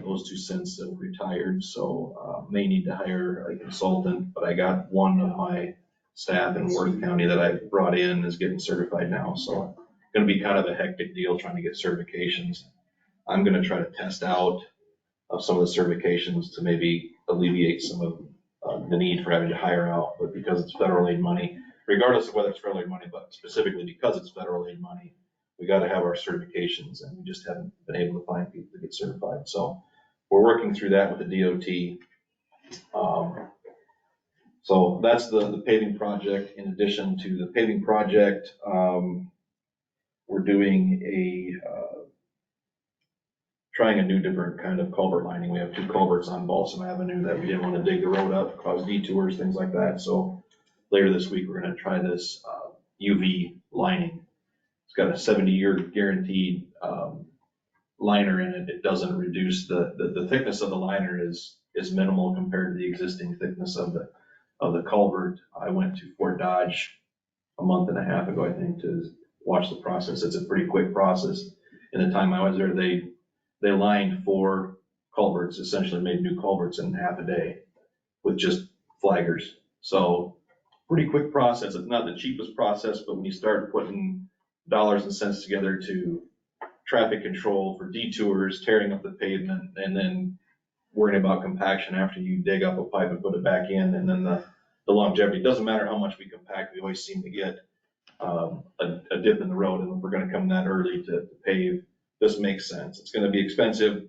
Those two since have retired, so may need to hire a consultant, but I got one of my staff in Worth County that I brought in is getting certified now, so it's gonna be kind of a hectic deal trying to get certifications. I'm gonna try to test out some of the certifications to maybe alleviate some of the need for having to hire out, but because it's federal aid money, regardless of whether it's federal aid money, but specifically because it's federal aid money, we got to have our certifications, and we just haven't been able to find people to get certified. So we're working through that with the DOT. So that's the paving project. In addition to the paving project, we're doing trying a new different kind of culvert lining. We have 2 culverts on Balsam Avenue that we didn't want to dig the road up, cause detours, things like that. So later this week, we're going to try this UV lining. It's got a 70-year guaranteed liner in it. It doesn't reduce the thickness of the liner is minimal compared to the existing thickness of the culvert. I went to Fort Dodge a month and a half ago, I think, to watch the process. It's a pretty quick process. In the time I was there, they lined 4 culverts, essentially made new culverts in half a day with just flaggers. So pretty quick process. It's not the cheapest process, but when you start putting dollars and cents together to traffic control for detours, tearing up the pavement, and then worrying about compaction after you dig up a pipe and put it back in, and then the longevity. It doesn't matter how much we compact, we always seem to get a dip in the road, and if we're gonna come that early to pave, this makes sense. It's gonna be expensive,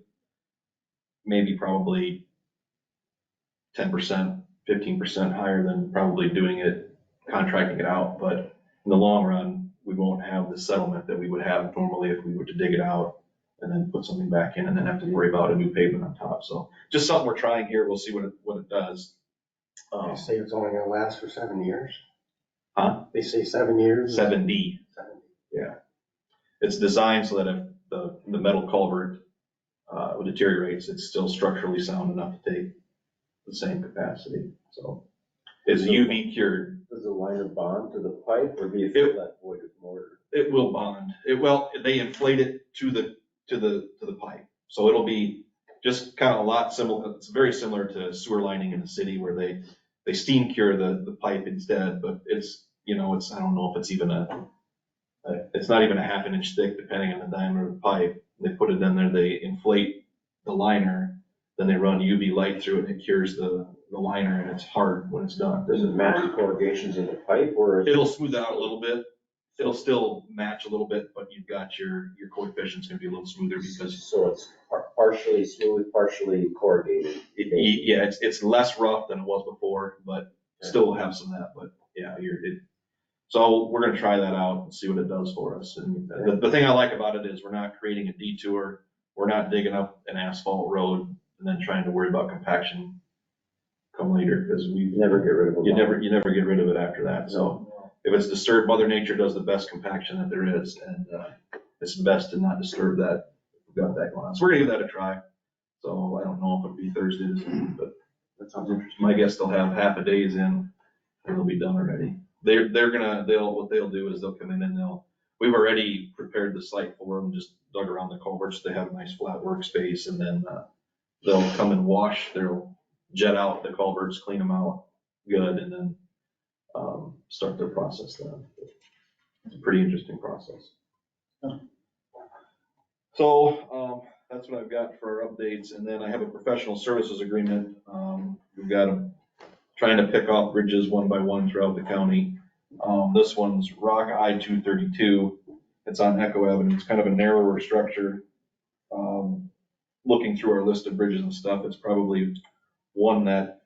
maybe probably 10%, 15% higher than probably doing it, contracting it out, but in the long run, we won't have the settlement that we would have normally if we were to dig it out and then put something back in and then have to worry about a new pavement on top. So just something we're trying here. We'll see what it does. They say it's only gonna last for 7 years. Huh? They say 7 years. 70. Yeah. It's designed so that if the metal culvert deteriorates, it's still structurally sound enough to take the same capacity, so. It's UV cured. Does the liner bond to the pipe or do you fill that void with mortar? It will bond. They inflate it to the pipe. So it'll be just kind of a lot similar, it's very similar to sewer lining in the city where they steam cure the pipe instead, but it's, I don't know if it's even it's not even a half an inch thick depending on the diameter of the pipe. They put it in there, they inflate the liner, then they run UV light through it and it cures the liner and it's hard when it's done. Does it match the corrugations in the pipe or? It'll smooth out a little bit. It'll still match a little bit, but you've got your coefficient's gonna be a little smoother because. So it's partially smooth, partially corrugated. Yeah, it's less rough than it was before, but still have some of that, but yeah, so we're gonna try that out and see what it does for us. And the thing I like about it is we're not creating a detour. We're not digging up an asphalt road and then trying to worry about compaction come later, because You never get rid of it. you never get rid of it after that, so. If it's disturbed, Mother Nature does the best compaction that there is, and it's best to not disturb that. We've got that going on, so we're gonna give that a try. So I don't know if it'll be Thursday this week, but that sounds interesting. My guess they'll have half a day's in, and they'll be done already. What they'll do is they'll come in and we've already prepared the site for them, just dug around the culverts. They have a nice flat workspace, and then they'll come and they'll jet out the culverts, clean them out good, and then start their process then. It's a pretty interesting process. So that's what I've got for our updates. And then I have a professional services agreement. We've got them trying to pick off bridges one by one throughout the county. This one's Rock I-232. It's on Echo Avenue. It's kind of a narrower structure. Looking through our list of bridges and stuff, it's probably one that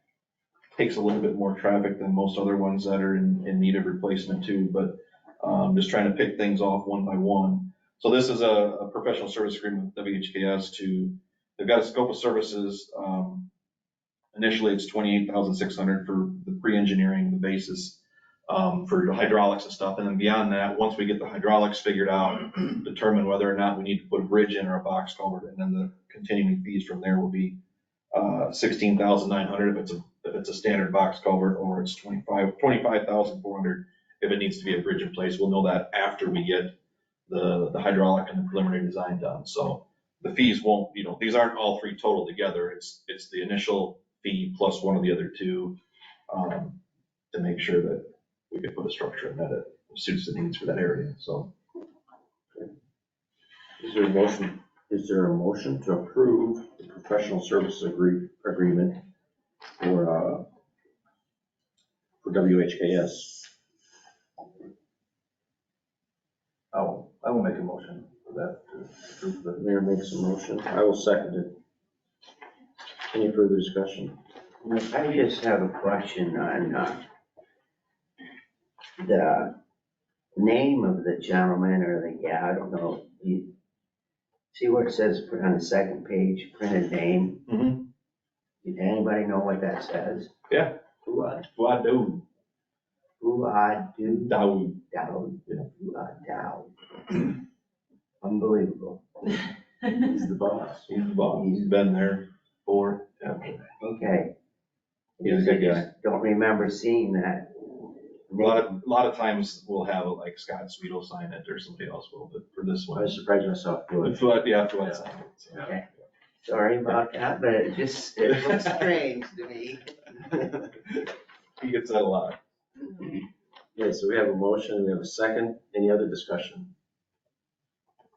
takes a little bit more traffic than most other ones that are in need of replacement too, but just trying to pick things off one by one. So this is a professional service agreement with WHKS they've got a scope of services. Initially it's $28,600 for the pre-engineering, the basis, for hydraulics and stuff. And then beyond that, once we get the hydraulics figured out, determine whether or not we need to put a bridge in or a box culvert. And then the continuing fees from there will be $16,900 if it's a standard box culvert, or it's $25,400 if it needs to be a bridge in place. We'll know that after we get the hydraulic and the preliminary design done. So the fees won't, these aren't all three total together. It's the initial fee plus one of the other two to make sure that we can put a structure in that suits the needs for that area. So. Is there a motion to approve the professional services agreement for WHKS? I will make a motion for that to approve The mayor makes a motion. I will second it. Any further discussion? I just have a question on the name of the gentleman or I don't know. You see where it says on the second page, printed name? Mm-hmm. Does anybody know what that says? Yeah. Fuad Daoud. Daoud. Unbelievable. He's the boss. He's been there before. Yeah. Okay. He's a good guy. Don't remember seeing that. A lot of times we'll have like Scott Sweet will sign it or somebody else will, but for this I one. was surprised myself. Fuad signed it. So. Okay. Sorry about that, but it looks strange to me. He gets that a lot. Okay, so we have a motion, we have a second. Any other discussion?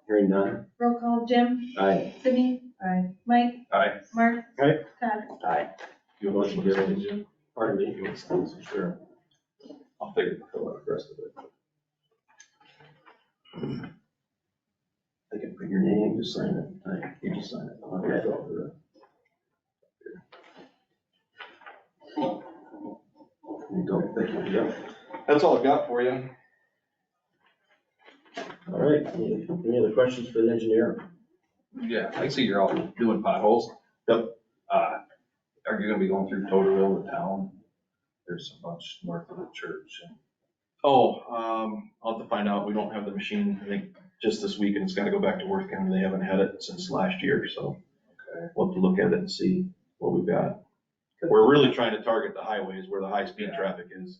Hearing none. Roll call, Jim, Aye. Sydney, Aye. Mike, Aye. Mark. Aye. Todd. Aye. You want Motion to carries. Jim? Pardon me. You want to sign this? Sure. I'll fill out the rest of it. I can put your name, just sign it. Aye, you just sign it. Okay. You don't think you go. That's all I've got for you. All right, any other questions for the engineer? Yeah, I see you're all doing potholes. Yep. Are you gonna be going through Totterville, the town? There's a bunch north of the church. I'll have to find out. We don't have the machine, I think, just this week, and it's gotta go back to Worth County. They haven't had it since last year, so We'll have to look at it and see what we've got. We're really trying to target the highways where the high-speed traffic is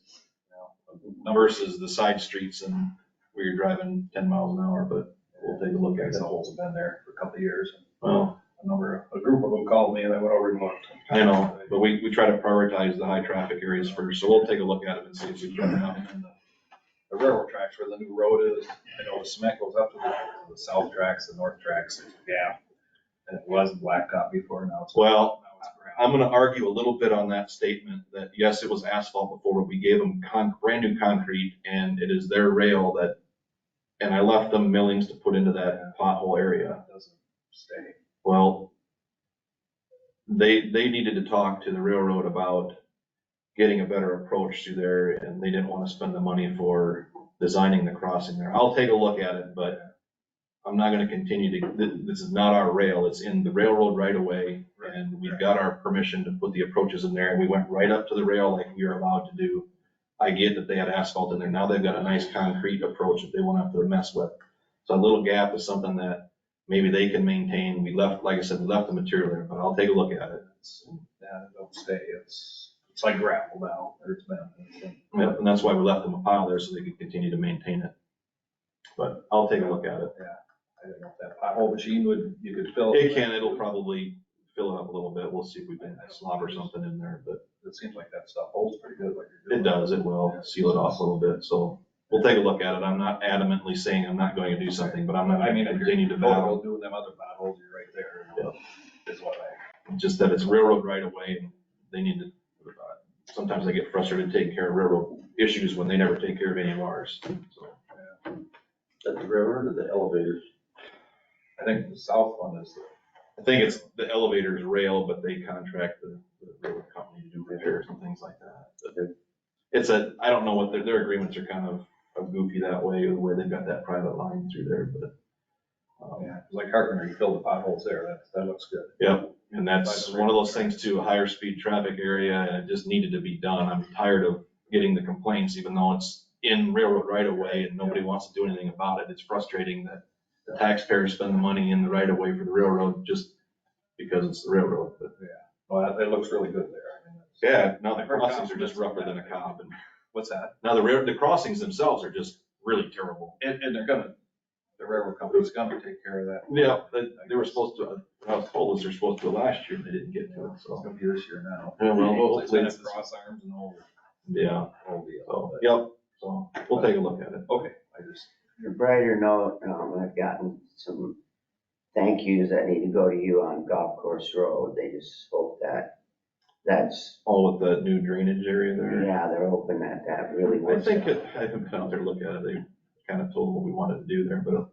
versus the side streets and where you're driving 10 miles an hour, but we'll take a look at it. The holes have been there for a couple of years. Well, A group of them called me and I went over and looked. I know, but we try to prioritize the high traffic areas first, so we'll take a look at it and see if we've got enough. And the railroad tracks where the new road is, I know the cement goes up to the south tracks, the north tracks, there's a gap. And it was blacktop before, now it's. Well, now it's gravel. I'm gonna argue a little bit on that statement, that yes, it was asphalt before, but we gave them brand new concrete, and it is their rail that, and I left them millings to put into that pothole area. It doesn't stay. Well, they needed to talk to the railroad about getting a better approach through there, and they didn't wanna spend the money for designing the crossing there. I'll take a look at it, but I'm not gonna continue to, this is not our rail, it's in the railroad right away, and we've got our permission to put the approaches in there, and we went right up to the rail like we are allowed to do. I get that they had asphalt in there, now they've got a nice concrete approach that they won't have to mess with. So a little gap is something that maybe they can maintain. We left, like I said, we left the material there, but I'll take a look at it. Yeah, it don't stay, it's like gravel now, or it's been. Yep, and that's why we left them a pile there so they could continue to maintain it. But I'll take a look at it. I don't know if that pothole machine you could fill. It can, it'll probably fill it up a little bit. We'll see if we can slobber something in there, but It seems like that stuff holds pretty good, like you're it doing. does, it will seal it off a little bit. So we'll take a look at it. I'm not adamantly saying I'm not going to do something, but I'm not I mean, going if to continue to you're battle. doing them other potholes, you're right there. Yep. Is what Just that it's railroad right away, and they need to, sometimes I get frustrated taking care of railroad issues when they never take care of any of ours, so. At the railroad or the elevators? I think the south one is I think it's the elevators rail, but they contract the railroad company to do repairs and things like that. But it's I don't know what their agreements are kind of goofy that way, the way they've got that private line through there, but. like Carpenter, you fill the potholes there, that looks good. Yep, and that's one of those things too, a higher speed traffic area, and it just needed to be done. I'm tired of getting the complaints, even though it's in railroad right of way and nobody wants to do anything about it. It's frustrating that the taxpayers spend the money in the right of way for the railroad just because it's the railroad, but. Well, it looks really good there. I mean, Yeah, now the crossings are just rougher than a cop, and What's that? now the crossings themselves are just really terrible. And the railroad company's gonna take care of that. Yeah, they were supposed to, I was told they're supposed to last year, and they didn't get to it, It's so. gonna be this year now. Yeah, well, Hopefully hopefully it's it's- cross arms and all. Yeah, Whole deal. so, yep, so we'll take a look at it. Okay, I just. On a brighter note, I've gotten some thank yous that need to go to you on Golf Course Road. They just hope that's, All with the new drainage area there. yeah, they're hoping that really I works. think out. I haven't been out there to look at it. They kind of told what we wanted to do there, but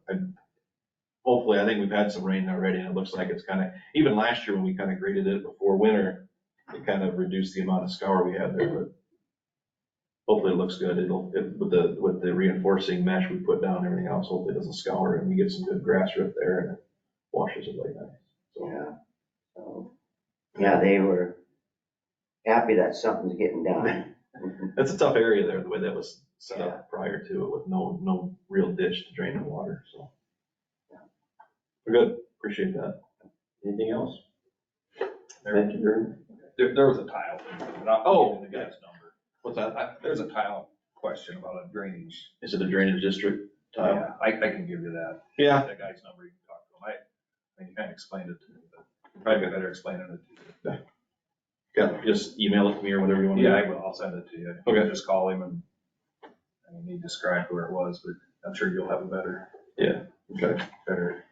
hopefully, I think we've had some rain already, and it looks like it's kind of, even last year when we kind of graded it before winter, it kind of reduced the amount of scour we had there, but hopefully it looks good. With the reinforcing mesh we put down and everything else, hopefully it doesn't scour, and we get some good grass root there, and it washes it like nice. So, Yeah. So, yeah, they were happy that something's getting done. it's a tough area there, the way that was set up prior to it, with no real ditch to drain the water, so. We're good, appreciate that. Anything else? Thank you very much. There was a tile thing, but I'll Oh, give you the guy's number. What's that? There's a tile question about a drainage. Is it a drainage district tile? Yeah, I can give you that. Yeah. That guy's number, you can talk to him. I think you kind of explained it to me, but you probably got better explaining it to you. Yeah, just email it to me or whatever you want to do. Yeah, I will, I'll send it to you. You can just call him and, I mean, he described where it was, but I'm sure you'll have a better. Yeah, okay. Better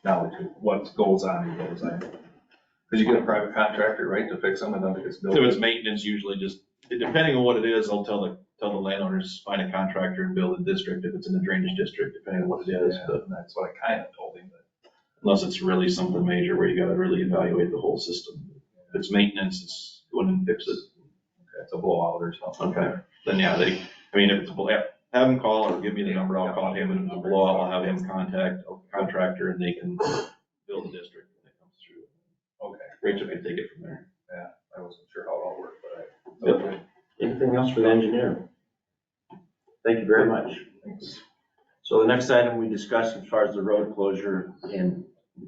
knowledge of what goes on. Because you get a private contractor, right, to fix them and then it gets built. If it's maintenance, usually just, depending on what it is, I'll tell the landowners, find a contractor and build a district if it's in the drainage district, depending on what it is. Yeah, But that's what I kind of told him, but. unless it's really something major where you gotta really evaluate the whole system. If it's maintenance, it's go in and fix it. Okay, it's a blowout or something. Okay, then yeah, if it's a blowout, have them call or give me the number, I'll call him, and if it's a blowout, I'll have him contact a contractor and they can build a district when it comes through. Okay. Rachel can take it from there. Yeah, I wasn't sure how it all worked, but I. Yep. Anything else for the engineer? Thank you very much. Thanks. So the next item we discussed as far as the road closure in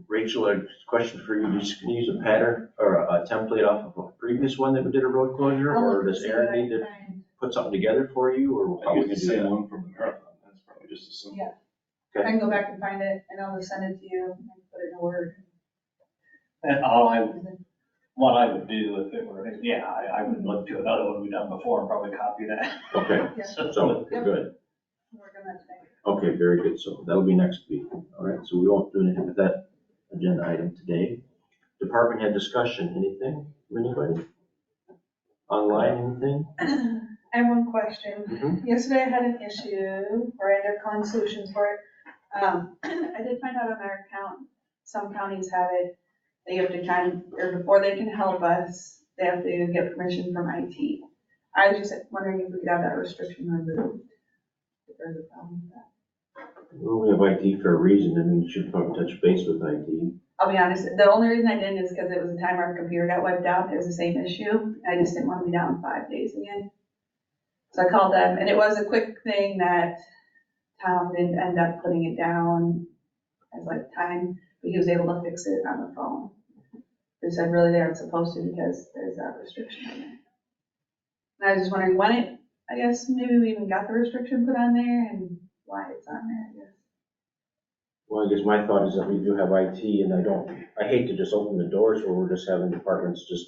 Rachel, a question for you. Can you use a pattern or a template off of a previous one that we did a road closure? I'll Or look to does see Aaron what I need can to find. put something together for you, or how I we use can the do same that? one from the marathon, that's probably just as simple. Yeah. Okay. I can go back and find it and I'll just send it to you and put it in a Word. And what I would do if it were, yeah, I would look to another one we've done before and probably copy that. Okay, Yeah. so we're good. Work on that today. Okay, very good. So that'll be next week. All right, so we won't do anything with that agenda item today. Department head discussion, anything from anybody? Online, anything? I have one question. Mhm. Yesterday I had an issue, or I ended up calling Solutions for it. I did find out on our account, some counties have it, they have to or before they can help us, they have to get permission from IT. I was just wondering if we could have that restriction removed. If there's a problem with that. Well, we have IT for a reason. I mean, you should probably touch base with IT. I'll be honest, the only reason I didn't is because it was the time our computer got wiped out, it was the same issue. I just didn't want to be down 5 days again. So I called them, and it was a quick thing that Tom didn't end up putting it down as like time, but he was able to fix it on the phone. They said really they aren't supposed to because there's that restriction on there. And I was just wondering when it, I guess maybe we even got the restriction put on there and why it's on there, I guess. Well, I guess my thought is that we do have IT, and I hate to just open the doors where we're just having departments just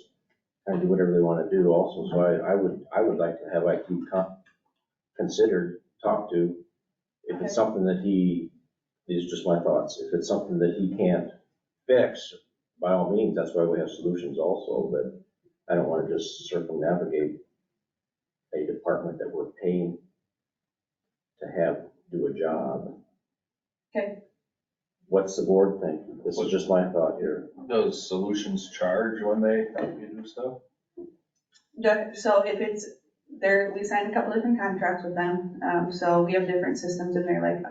kind of do whatever they want to do also. So I would like to have IT considered, talked to. If it's something that these are just my thoughts. If it's something that he can't fix, by all means, that's why we have solutions also, but I don't want to just circumnavigate a department that we're paying to have do a job. Okay. What's the board think? This is just my thought here. Does Solutions charge when they help you do stuff? So if it's, we signed a couple different contracts with them, so we have different systems in there, like,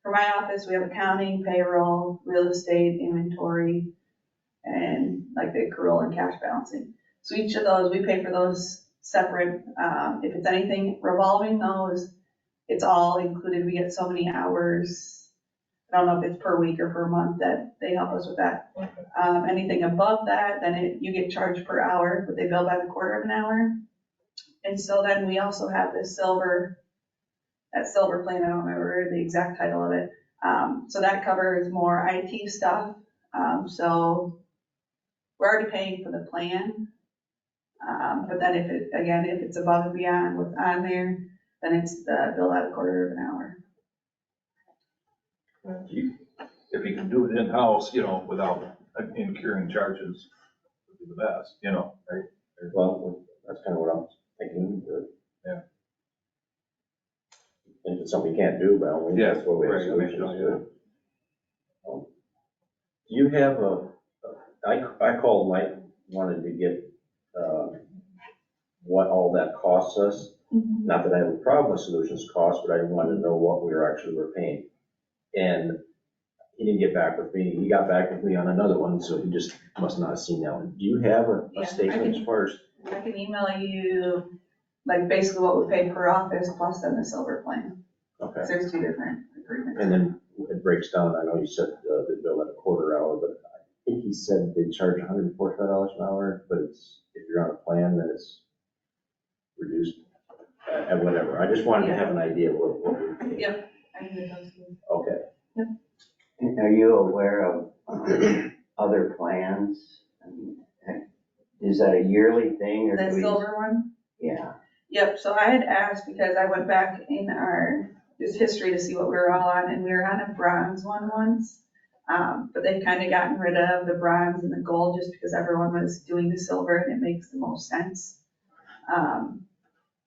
for my office, we have accounting, payroll, real estate, inventory, and like the accrual and cash balancing. So each of those, we pay for those separate. If it's anything revolving those, it's all included. We get so many hours. I don't know if it's per week or per month that they help us with that. Anything above that, then you get charged per hour, but they bill by the quarter of an hour. And so then we also have this silver plan, I don't remember the exact title of it. So that covers more IT stuff. So we're already paying for the plan. But then if it's above and beyond what's on there, then it's the bill at a quarter of an hour. If you can do it in-house, without incurring charges, would be the best, right? Well, that's kind of what I'm thinking. Yeah. If it's something you can't do, by all means, Yeah, that's what we have right, solutions yeah. to. Do you have I called Mike, wanted to get, what all that costs us. Not that I have a problem with solutions cost, but I wanted to know what we were paying. And he didn't get back with me. He got back with me on another one, so he just must not have seen that one. Do you have Yeah, a statement as far as? I can email you, like, basically what we pay per office plus then the silver plan. Okay. So there's two different agreements. And then it breaks down, I know you said the bill at a quarter hour, but I think he said they charge $145 an hour, but if you're on a plan, then it's reduced at whatever. I just wanted to have an idea of what we pay. Yep, I can get those to you. Okay. Are you aware of other plans? I mean, is that a yearly thing or? The silver one? Yeah. Yep, so I had asked because I went back in our just history to see what we were all on, and we were on a bronze one once. But they've kind of gotten rid of the bronze and the gold just because everyone was doing the silver and it makes the most sense.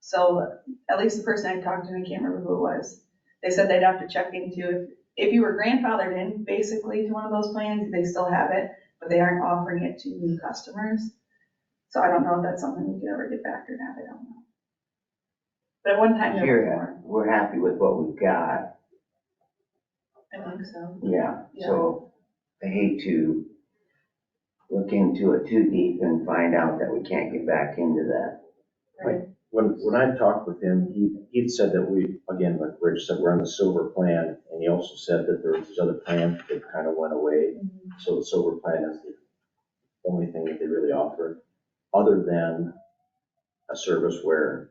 So at least the person I talked to, I can't remember who it was, they said they'd have to check into if you were grandfathered in basically to one of those plans, they still have it, but they aren't offering it to new customers. So I don't know if that's something we could ever get back or not, I don't know. But at one time there was more. We're happy with what we've got. I think so. Yeah, so I hate to look into it too deep and find out that we can't get back into that. Right. when I talked with him, he'd said that we, again, like Rich said, we're on the silver plan, and he also said that there was these other plans that kind of went away. So the silver plan is the only thing that they really offer, other than a service where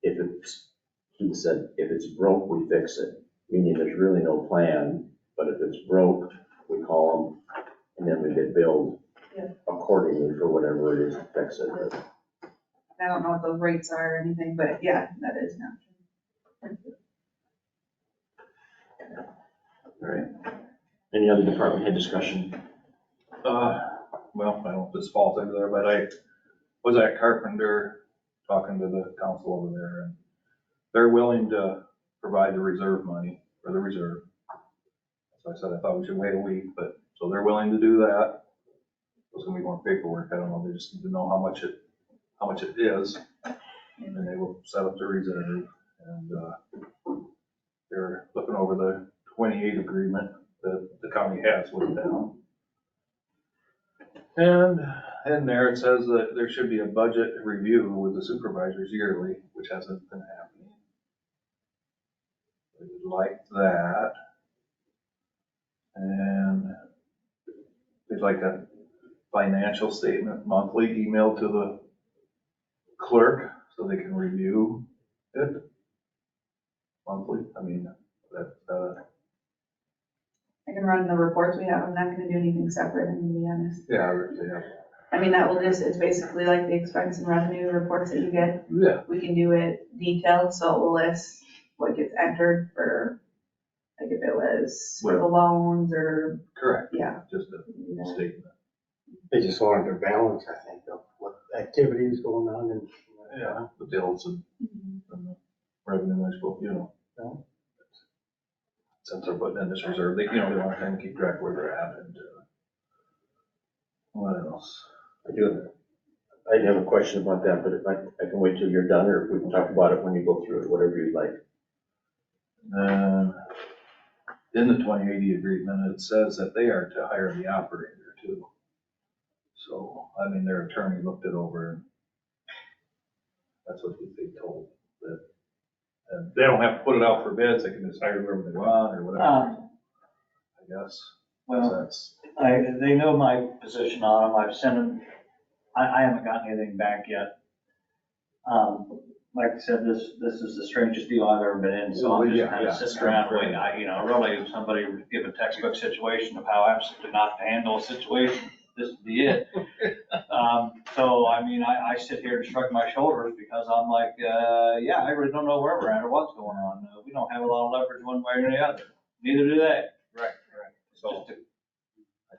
if it's, he said, if it's broke, we fix it. Meaning there's really no plan, but if it's broke, we call them, and then we get billed Yeah. accordingly for whatever it is to fix it. I don't know what those rates are or anything, but yeah, that is an option. All right. Any other department head discussion? Well, I don't know if this falls into there, but I was at Carpenter talking to the council over there, and they're willing to provide the reserve money for the reserve. So I said, I thought we should wait a week, but, so they're willing to do that. There's gonna be more paperwork, I don't know, they just need to know how much it is, and then they will set up the reserve. And, they're looking over the 28 agreement that the county has with them. And in there, it says that there should be a budget review with the supervisors yearly, which hasn't been happening. We would like that. And they'd like a financial statement monthly emailed to the clerk so they can review it monthly. I mean, that, I can run the reports we have. I'm not gonna do anything separate, I'm gonna be honest. yeah. I mean, that will just, it's basically like the expense and revenue reports that you get. Yeah. We can do it detailed, so it will list what gets entered for, like if it was for the loans or, Correct. yeah. Just a statement. They just wanted their balance, I think, of what activities going on and. Yeah, the bills and the revenue, I suppose, you know. Yeah. Since they're putting in this reserve, they, they want to kind of keep track of where they're at and, what else? I have a question about that, but if I can wait till you're done, or if we can talk about it when you go through it, whatever you'd like. In the 2080 agreement, it says that they are to hire the operator too. So, I mean, their attorney looked it over and that's what they told. That, and they don't have to put it out for bids, they can just hire whoever they want or whatever, I guess. Well, That's, they know my position on them. I've sent them, I haven't gotten anything back yet. Like I said, this is the strangest deal I've ever been in, so I'm just kind of sitting around waiting. Really, if somebody would give a textbook situation of how absolutely not to handle a situation, this would be it. So, I mean, I sit here and shrug my shoulders because I'm like, yeah, I really don't know where we're at or what's going on. We don't have a lot of leverage one way or the other. Neither do they. right. So, I think,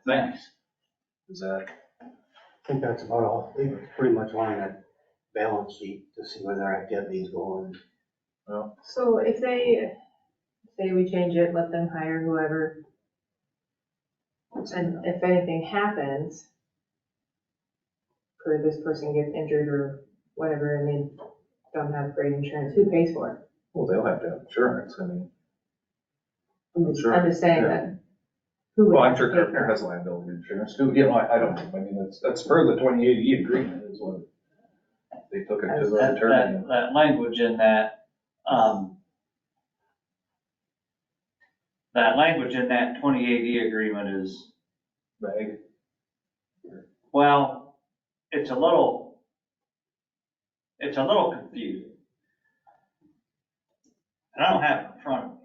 Thanks. is that, I think that's about all. They pretty much want that balance sheet to see where their activity is going. well, So if they, say we change it, let them hire whoever, and if anything happens, or this person gets injured or whatever, and they don't have great insurance, who pays for it? well, they'll have to have insurance, I mean. I'm just saying Yeah. that. Who would Well, I'm have sure to pay Carpenter for it? has liability insurance too, I don't know, I mean, that's per the 2080 agreement is what they took it to the attorney. That language in that, that language in that 2080 agreement is, Vague. well, it's a little confusing. And I don't have it in front of me,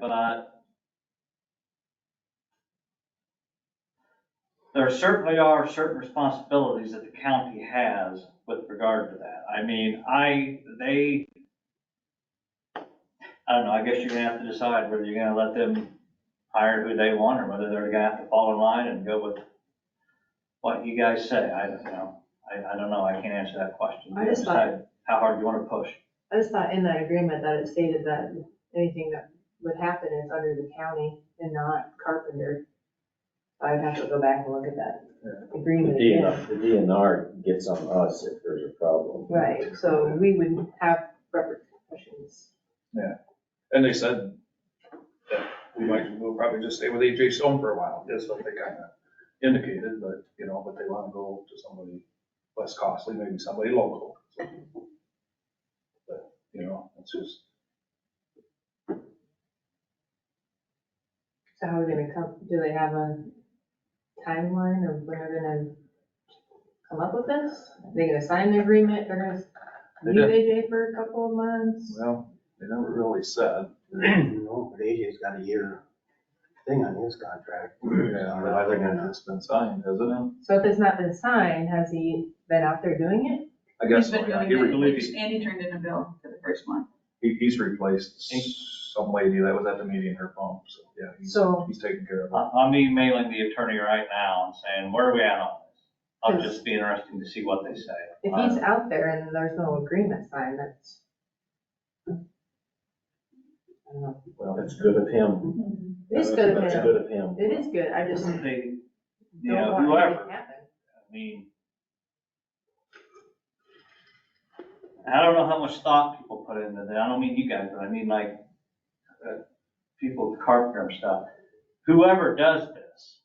but there certainly are certain responsibilities that the county has with regard to that. I mean, I don't know, I guess you're gonna have to decide whether you're gonna let them hire who they want or whether they're gonna have to fall in line and go with what you guys say. I don't know. I don't know. I can't answer that question. I just thought- Decide how hard you wanna push. I just thought in that agreement that it stated that anything that would happen is under the county and not Carpenter. I'd have to go back and look at that agreement again. The DNR gets on us if there's a problem. Right, so we would have repercussions. And they said that we'll probably just stay with AJ Stone for a while, is what they kind of indicated, but, but they want to go to somebody less costly, maybe somebody local. It's just, So how are we gonna come, do they have a timeline of when they're gonna come up with this? Are they gonna sign the agreement, they're gonna They use did. AJ for a couple of months? Well, they never really said. no, but AJ's got a year thing on his contract. Yeah, but I don't know if it's been signed, hasn't it? So if it's not been signed, has he been out there doing it? I guess He's been so, yeah. doing He it, re- which Andy turned in a bill for the first month. He's replaced some lady that was at the meeting, her phone, so yeah, So- he's taking care of it. I'm emailing the attorney right now and saying, where are we at on this? I'll just be interesting to see what they say. If he's out there and there's no agreement signed, that's. I don't know. Well, that's good of him. It is good of That's him. good of him. It is good, I just don't They, want whoever, anything to happen. I mean, I don't know how much thought people put into that. I don't mean you guys, but I mean like, people with carpenter and stuff. Whoever does this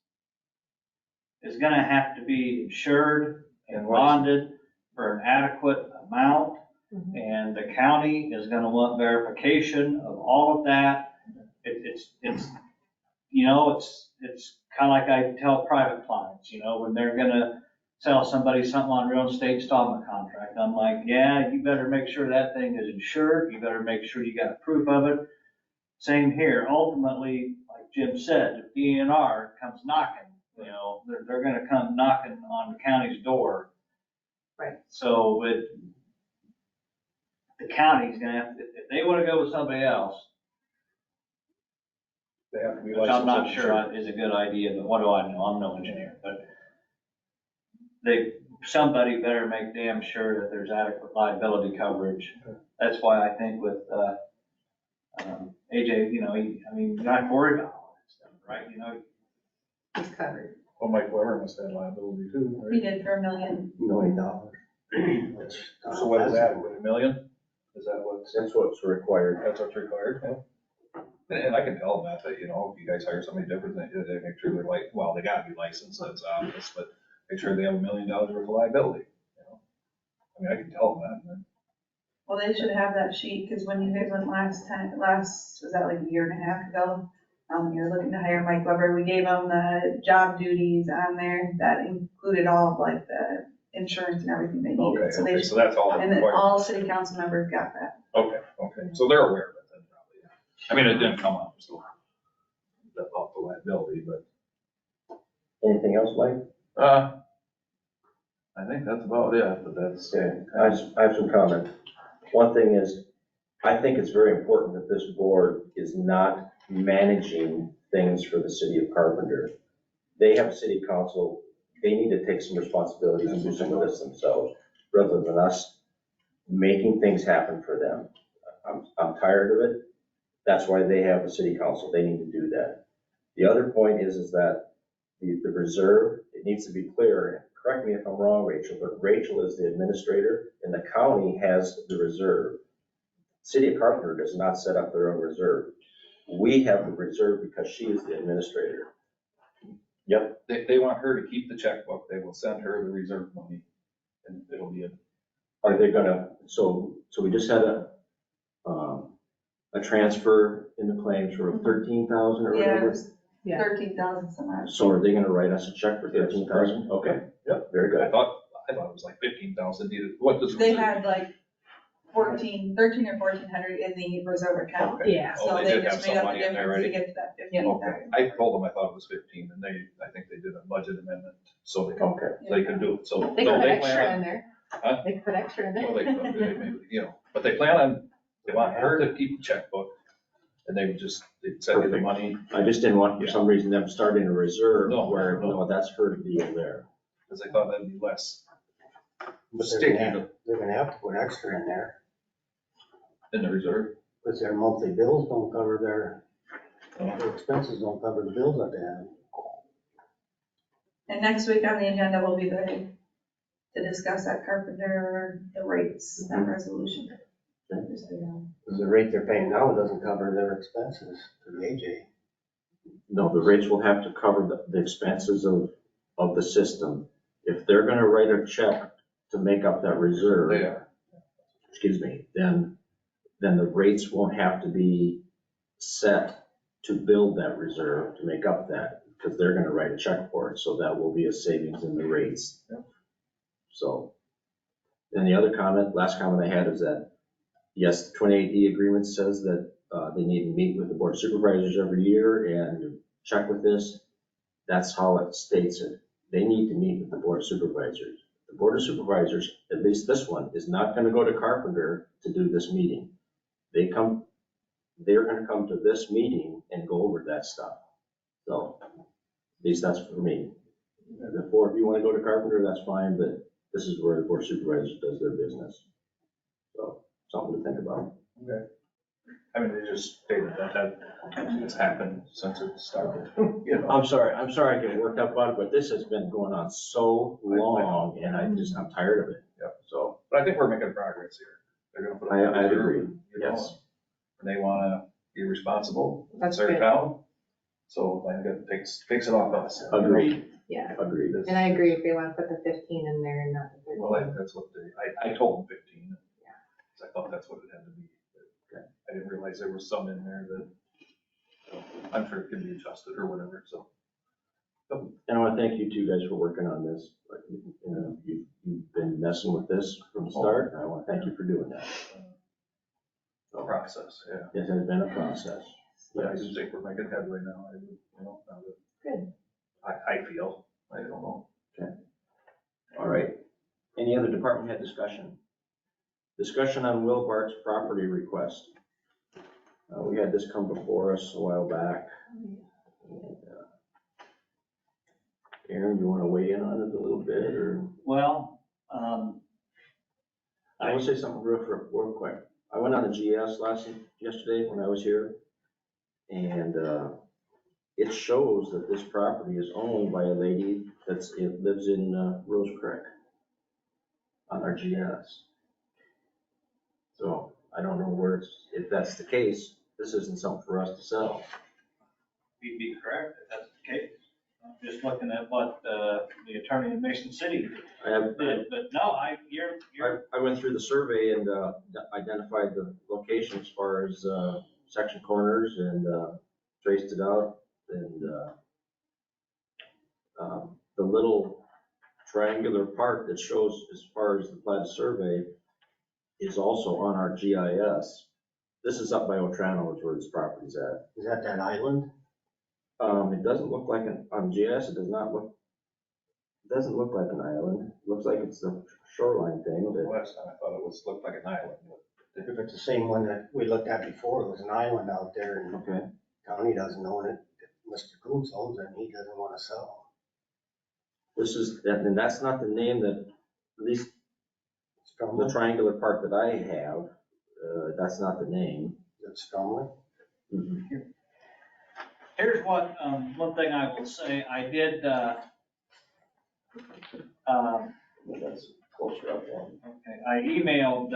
is gonna have to be insured and bonded for an adequate amount. Mhm. And the county is gonna want verification of all of that. It's, you know, it's kind of like I tell private clients, you know, when they're gonna sell somebody something on real estate installment contract, I'm like, yeah, you better make sure that thing is insured, you better make sure you got proof of it. Same here, ultimately, like Jim said, if DNR comes knocking, you know, they're gonna come knocking on the county's door. Right. So the county's gonna have, if they wanna go with somebody else, They have to be which licensed. I'm not and sure insured. is a good idea, but what do I know? I'm no engineer, but somebody better make damn sure that there's adequate liability coverage. That's why I think with, AJ, you know, I mean, you're not worried about all that stuff, right? You know, It's covered. Well, Mike Weber must have liability too, He right? did for $1 million. $1 million. So what is that, $1 million? Is that what's, That's what's required. that's what's required? Yeah. And I can tell them that, you know, if you guys hire somebody different, they make sure they're like, well, they gotta be licensed, that's obvious, but make sure they have $1 million worth of liability, you know? I mean, I can tell them that. Well, they should have that sheet, because when you guys went last, was that like a year and a half ago? You were looking to hire Mike Weber, we gave them the job duties on there, that included all of like the insurance and everything they needed. Okay, So they okay, should, so that's all. and then required. all city council members got that. Okay, so they're aware of it then, probably. I mean, it didn't come up, so, up the liability, but, Anything else, Mike? I think that's about it, but that's. Okay, I have some comments. One thing is, I think it's very important that this board is not managing things for the city of Carpenter. They have a city council, they need to take some responsibilities and do some of this themselves, rather than us making things happen for them. I'm tired of it. That's why they have a city council, they need to do that. The other point is that the reserve, it needs to be clear, correct me if I'm wrong, Rachel, but Rachel is the administrator and the county has the reserve. City of Carpenter does not set up their own reserve. We have the reserve because she is the administrator. Yep. They want her to keep the checkbook, they will send her the reserve money, and it'll be Are they gonna, so we just had a transfer in the claims for 13,000 or Yeah, it whatever? was Yeah. 13,000 some odd. So are they gonna write us a check for 13,000? Okay. Yep. Very I good. thought it was like 15,000 needed, what does? They had like 13 or 1,400 in the reserve account. Okay. Yeah. Oh, So they they did have just some made up the money in there difference to already? get to that Yeah. 15,000. I told them I thought it was 15, and I think they did a budget amendment, so they could do it, so. They no, could put extra plan in there. Huh? They could put extra in Well, there. they maybe, you know, but they plan on, they want her to keep the checkbook, and they'd send you the Perfect. money, I just didn't want, for some reason, them starting a reserve No, where, no. no, that's her deal there. because they thought that'd be less But sticky they're gonna have to put extra in there, in the reserve. because their monthly bills don't cover their expenses don't cover the bills that they have. And next week on the agenda will be to discuss that carpenter, the rates, that resolution. Just so you know. Because the rate they're paying now doesn't cover their expenses to the AJ. No, the rates will have to cover the expenses of the system. If they're gonna write a check to make up that reserve, They are. excuse me, then then the rates won't have to be set to build that reserve to make up that, because they're gonna write a check for it, so that will be a savings in the rates. So, then the other comment, last comment I had is that, yes, the 28E agreement says that they need to meet with the board of supervisors every year and check with this. That's how it states it. They need to meet with the board of supervisors. The board of supervisors, at least this one, is not gonna go to Carpenter to do this meeting. They're gonna come to this meeting and go over that stuff. So, at least that's for me. The four of you wanna go to Carpenter, that's fine, but this is where the board of supervisors does their business. So, something to think about. Okay. I mean, they just stated that it's happened since it started, you know. I'm sorry I get worked up about it, but this has been going on so long, and I'm tired of it. Yep. So, But I think we're making progress here. They're gonna put. I agree, you know, yes. And they wanna be responsible, That's it's their good. town. So I think it takes it off us. you know. Agreed, Yeah, agreed. and I agree if they want to put the 15 in there and not the Well, 13. that's what I told them 15. Yeah. 'Cause I thought that's what it had to be. But I didn't realize there was some in there that, I'm sure it can be adjusted or whatever, so. And I want to thank you two guys for working on this. Like, you know, you've been messing with this from the start, and I want to thank you for doing that. The process, yeah. It has been a process. But I do think we're making headway now, you know, now that. Good. I feel, I don't know. All right. Any other department head discussion? Discussion on Will Bart's property request. We had this come before us a while back. And, Aaron, you want to weigh in on it a little bit, or? Well, I will say something real quick. I went on a GS yesterday when I was here, and it shows that this property is owned by a lady it lives in Rose Creek on our GS. So I don't know if that's the case, this isn't something for us to sell. you'd be correct if that's the case. I'm just looking at what the attorney in Mason City did, but no, I went through the survey and identified the location as far as section corners and traced it out. And the little triangular part that shows as far as the platted survey is also on our GIS. This is up by Otrano is where this property's at. Is that island? It doesn't look like on GIS, it doesn't look like an island. It looks like it's the shoreline thing. Last time I thought it looked like an island. If it's the same one that we looked at before, it was an island out there and Okay. county doesn't own it. Mr. Coombs owns it and he doesn't want to sell. And that's not the name that, at least the triangular part that I have, that's not the name. Is it Stromley? Mm-hmm. here's what, one thing I will say, I did, That's closer up one. okay, I emailed,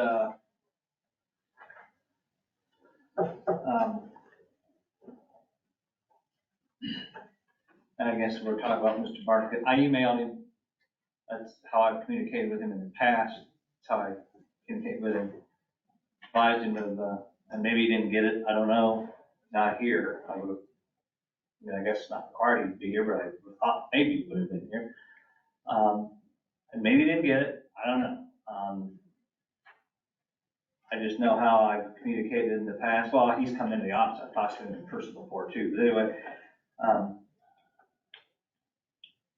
I guess we're talking about Mr. Bartlett. I emailed him. That's how I've communicated with him in the past. That's how I communicate with him. Advised him of, and maybe he didn't get it. I don't know. Not here. I would have, I mean, I guess it's not required he'd be here, but I thought maybe he would have been here. And maybe he didn't get it. I don't know. I just know how I've communicated in the past. Well, he's come into the office. I've talked to him in person before too. But anyway,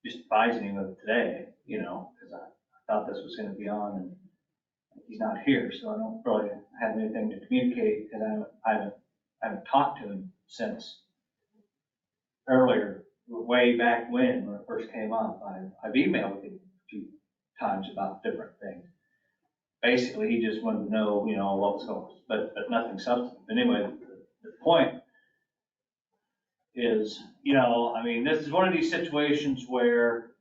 just advising him of today, you know, because I thought this was going to be on and he's not here. So I don't really have anything to communicate because I haven't talked to him since earlier, way back when it first came up. I've emailed him a few times about different things. Basically, he just wanted to know, you know, what was going on, but nothing substantive. Anyway, the point is, you know, I mean, this is one of these situations where,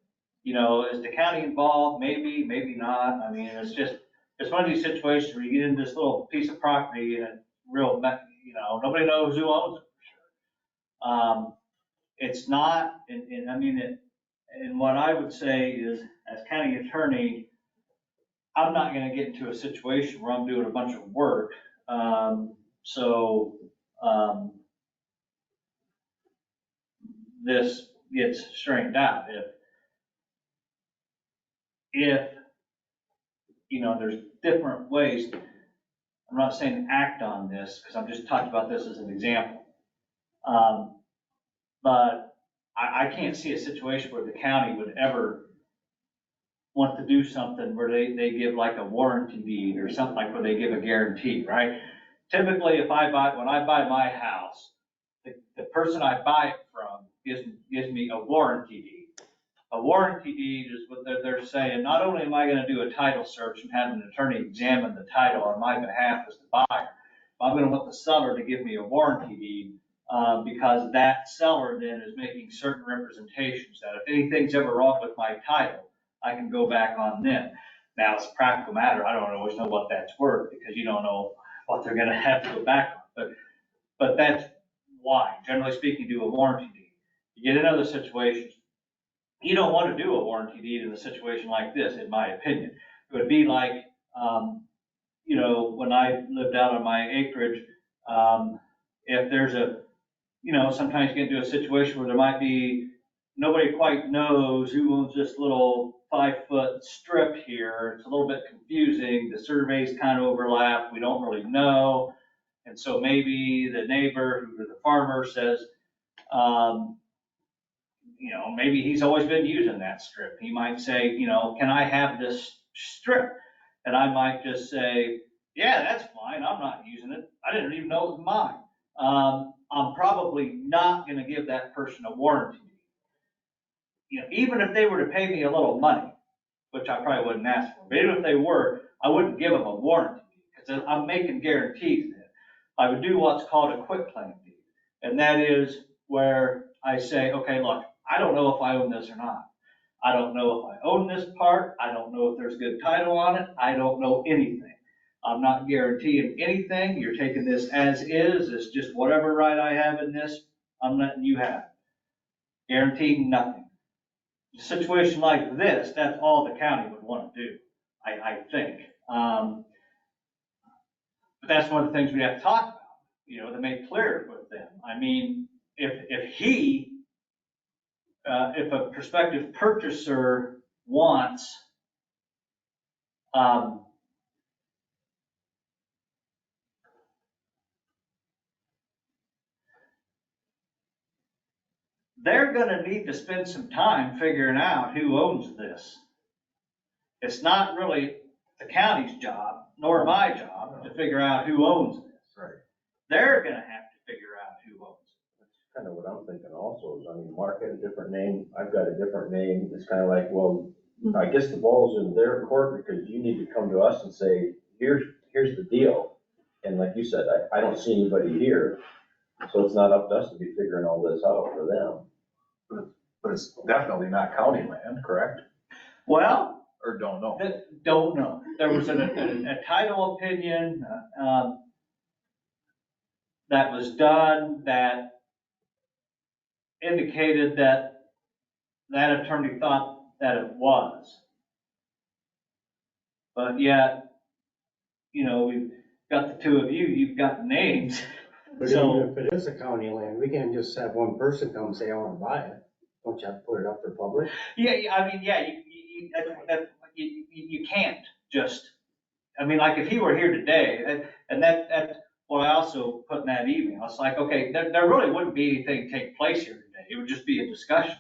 you know, is the county involved? Maybe, maybe not. I mean, it's one of these situations where you get into this little piece of property and it's real, you know, nobody knows who owns it for sure. It's not, and I mean, and what I would say is, as county attorney, I'm not gonna get into a situation where I'm doing a bunch of work So, this gets straightened out. If, there's different ways, I'm not saying act on this, because I'm just talking about this as an example. But I can't see a situation where the county would ever want to do something where they give like a warranty deed or something like where they give a guarantee, right? Typically, when I buy my house, the person I buy it from gives me a warranty deed. A warranty deed is what they're saying, not only am I gonna do a title search and have an attorney examine the title on my behalf as the buyer, but I'm gonna want the seller to give me a warranty deed, because that seller then is making certain representations that if anything's ever wrong with my title, I can go back on them. Now, it's a practical matter, I don't always know what that's worth, because you don't know what they're gonna have to go back on, but that's why, generally speaking, do a warranty deed. You get in other situations, you don't want to do a warranty deed in a situation like this, in my opinion. It would be like, when I lived out on my acreage, if there's sometimes you get into a situation where there might be, nobody quite knows who owns this little 5-foot strip here. It's a little bit confusing. The surveys kind of overlap. We don't really know. And so maybe the neighbor, who the farmer says, maybe he's always been using that strip. He might say, can I have this strip? And I might just say, yeah, that's fine. I'm not using it. I didn't even know it was mine. I'm probably not going to give that person a warranty. Even if they were to pay me a little money, which I probably wouldn't ask for, but even if they were, I wouldn't give them a warranty because I'm making guarantees then. I would do what's called a quitclaim deed. And that is where I say, okay, look, I don't know if I own this or not. I don't know if I own this part. I don't know if there's good title on it. I don't know anything. I'm not guaranteeing anything. You're taking this as is. It's just whatever right I have in this, I'm letting you have. Guaranteeing nothing. A situation like this, that's all the county would want to do, I think. But that's one of the things we have to talk about, to make clear with them. I mean, if a prospective purchaser wants, they're gonna need to spend some time figuring out who owns this. It's not really the county's job, nor my job, to figure out who owns this. Right. They're gonna have to figure out who owns it. That's kind of what I'm thinking also, is, Mark had a different name, I've got a different name. It's kind of like, well, I guess the ball's in their court because you need to come to us and say, here's the deal. And like you said, I don't see anybody here, so it's not up to us to be figuring all this out for them. But it's definitely not county land, correct? Well, Or don't know? Don't know. There was a title opinion that was done that indicated that attorney thought that it was. But yet, we've got the two of you, you've got names. But So, even if it is a county land, we can't just have one person come and say, I want to buy it. Don't you have to put it up for public? you can't just, like if he were here today, and that's what I also put in that email. It's like, okay, there really wouldn't be anything take place here today. It would just be a discussion,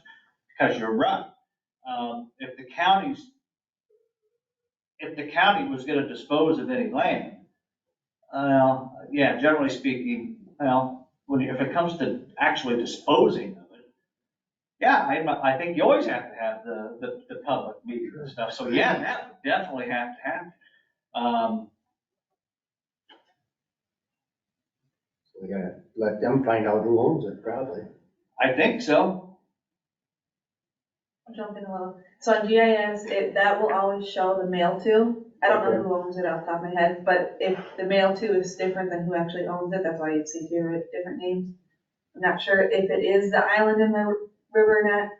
because you're right. If the county was gonna dispose of any land, generally speaking, if it comes to actually disposing of it, I think you always have to have the public meeting and stuff. So that would definitely have to happen. So we gotta let them find out who owns it, probably. I think so. I'll jump in a little. So on GIS, that will always show the mail to. I don't know who owns it off the top of my head, but if the mail to is different than who actually owns it, that's why you'd see different names. I'm not sure if it is the island in the river or not.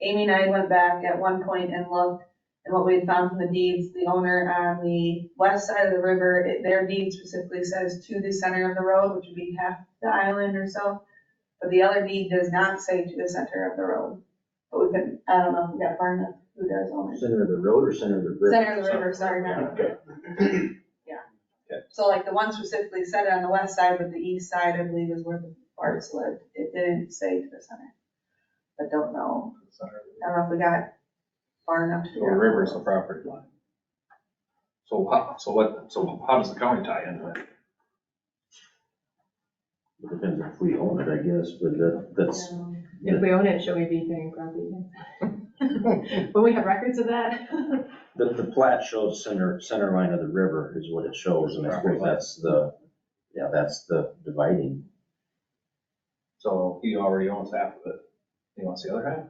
Amy and I went back at one point and looked, And what we had found from the deeds, the owner on the west side of the river, their deed specifically says to the center of the road, which would be half the island or so. But the other deed does not say to the center of the road. But we could, I don't know if we got far enough, who does own it? Center of the road or center of the river? Center of the river, sorry, not. Okay. So like the one specifically said it on the west side, but the east side, I believe, is where the artist lived. It didn't say to the center. But don't know. I don't know if we got far enough to So figure the out. river's the property line. So how does the county tie into it? It depends if we own it, I guess, but that's, If we own it, should we be paying property tax? Will we have records of that? the plat shows center line of the river is what it shows, and I suppose that's the dividing. So he already owns half of it. He wants the other half?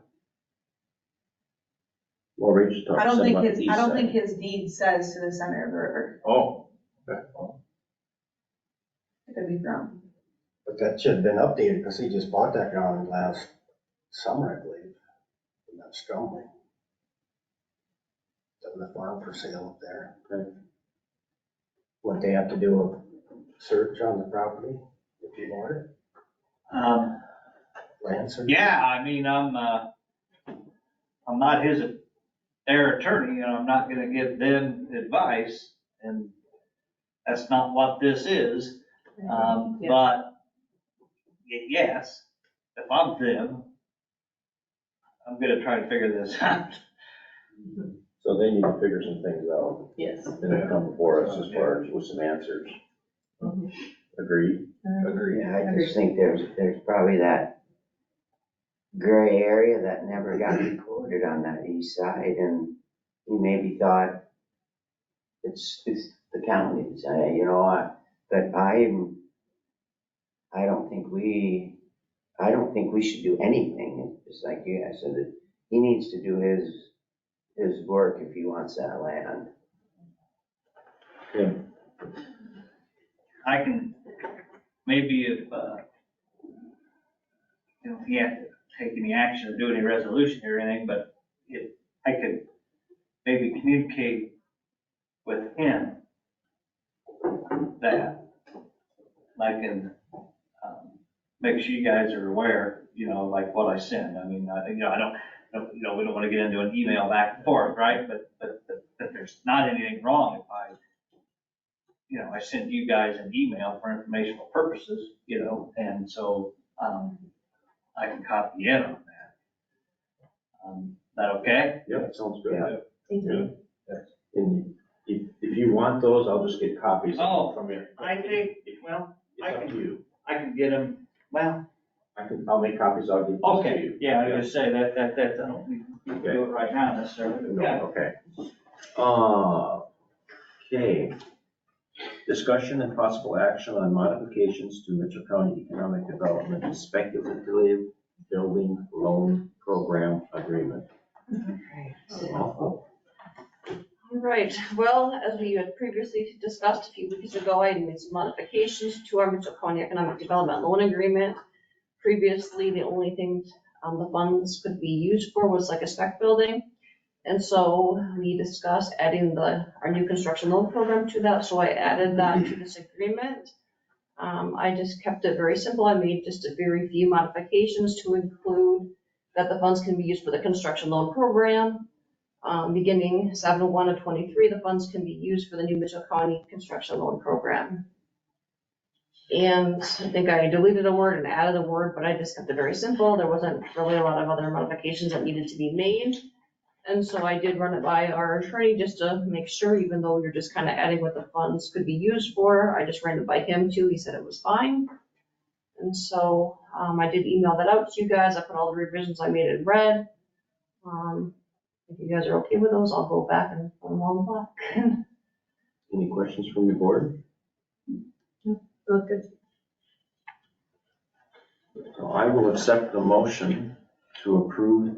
Well, Rach just talked I don't think about his, the east I don't side. think his deed says to the center of the river. Oh, okay. It could be wrong. But that should have been updated because he just bought that ground last summer, I believe. And that's Stromley. The farm for sale up there. Okay. Would they have to do a search on the property if you bought it? Land search? Yeah, I mean, I'm not their attorney, and I'm not gonna give them advice, and that's not what this is. Yeah. But yes, if I'm them, I'm gonna try to figure this out. So they need to figure some things out, Yes. and then come before us as far as with some answers. Mhm. Agreed? Agreed. Yeah, I just think there's probably that gray area that never got recorded on that east side, and he maybe thought it's the county's, but I don't think we should do anything. It's just like you guys said, that he needs to do his work if he wants that land. Yeah. I can, maybe if, he had to take any action or do any resolution or anything, but if I could maybe communicate with him that I can, make sure you guys are aware, like what I send. I mean, I don't, we don't want to get into an email back and forth, right? But there's not anything wrong if I send you guys an email for informational purposes, and so, I can copy in on that. Is that okay? Yeah, that sounds good. Yeah. Thank you. And if you want those, I'll just get copies Oh, from you. I think, well, It's up to you. I can get them, well, I'll make copies, I'll get those to okay, you. yeah, I was just say that, I don't need to do it right now necessarily. No, Yeah. okay. Okay. Discussion and possible action on modifications to Mitchell County Economic Development Speculative Building Loan Program Agreement. All right, well, as we had previously discussed a few weeks ago, I made some modifications to our Mitchell County Economic Development Loan Agreement. Previously, the only thing the funds could be used for was like a spec building. And so we discussed adding our new construction loan program to that, so I added that to this agreement. I just kept it very simple. I made just a very few modifications to include that the funds can be used for the construction loan program. Beginning 7/1/23, the funds can be used for the new Mitchell County construction loan program. And I think I deleted a word and added a word, but I just kept it very simple. There wasn't really a lot of other modifications that needed to be made. And so I did run it by our attorney just to make sure, even though you're just kind of adding what the funds could be used for, I just ran it by him too. He said it was fine. And so I did email that out to you guys. I put all the revisions I made in red. If you guys are okay with those, I'll go back and put them on the block. Any questions from the board? Look good. So I will accept the motion to approve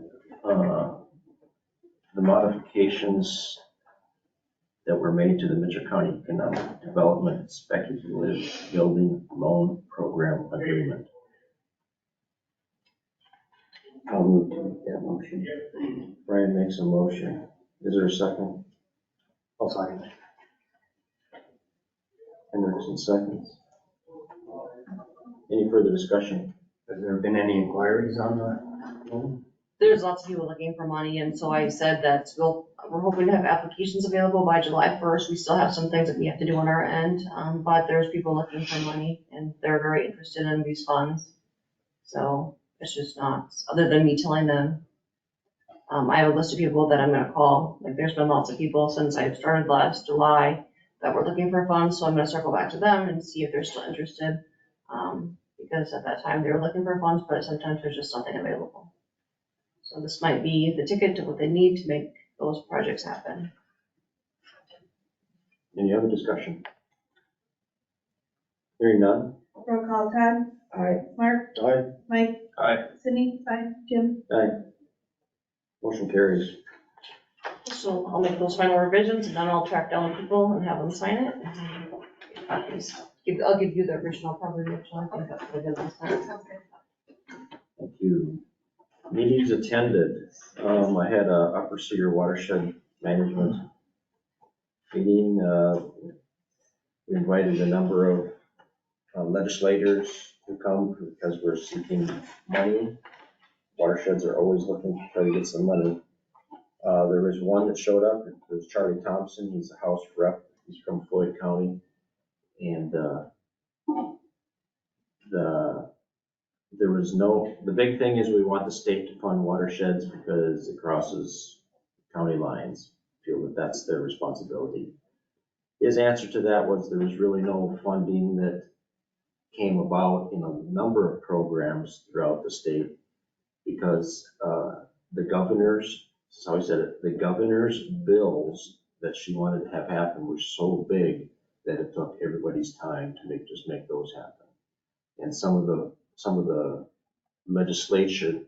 the modifications that were made to the Mitchell County Economic Development Speculative Building Loan Program Agreement. I'll move to make that motion. Brian makes a motion. Is there a second? I'll sign it. Hendrickson seconds. Any further discussion? Has there been any inquiries on the? There's lots of people looking for money, and so I said that we're hoping to have applications available by July 1st. We still have some things that we have to do on our end, but there's people looking for money, and they're very interested in these funds. So it's just not, other than me telling them, I have a list of people that I'm gonna call. Like, there's been lots of people since I started last July that were looking for funds, so I'm gonna circle back to them and see if they're still interested. Because at that time they were looking for funds, but sometimes there's just nothing available. So this might be the ticket to what they need to make those projects happen. Any other discussion? Hearing none? Roll call, Todd, Aye. Mark, Aye. Mike, Aye. Sydney, Jim. Aye. Motion carries. So I'll make those final revisions and then I'll track down people and have them sign it. I'll give you the original, probably, Mitchell. I think that's what I did last time. Thank you. Meetings attended. I had a Upper Cedar Watershed Management meeting. We invited a number of legislators to come because we're seeking money. Watersheds are always looking to try to get some money. There was one that showed up. It was Charlie Thompson. He's a House rep. He's from Floyd County. And the big thing is we want the state to fund watersheds because it crosses county lines. Feel that that's their responsibility. His answer to that was there was really no funding that came about in a number of programs throughout the state because the governor's, this is how he said it, the governor's bills that she wanted to have happen were so big that it took everybody's time to make those happen. And some of the legislation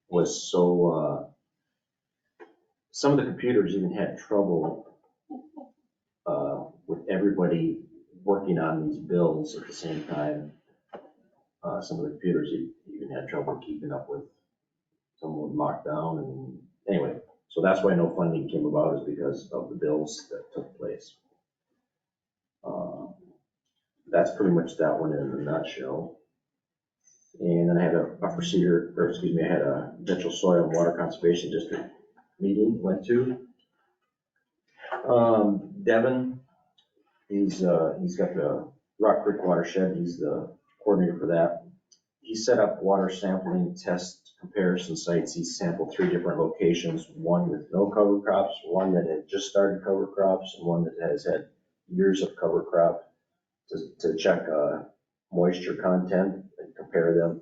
was so, some of the computers even had trouble with everybody working on these bills at the same time. Some of the computers even had trouble keeping up with, someone would lock down, and anyway, so that's why no funding came about, is because of the bills that took place. That's pretty much that one in a nutshell. And then I had I had a Metro Soil and Water Conservation District meeting, went to. Devin, he's got the Rock Creek Watershed, he's the coordinator for that. He set up water sampling test comparison sites. He sampled 3 different locations, one with no cover crops, one that had just started cover crops, and one that has had years of cover crop to check moisture content and compare them.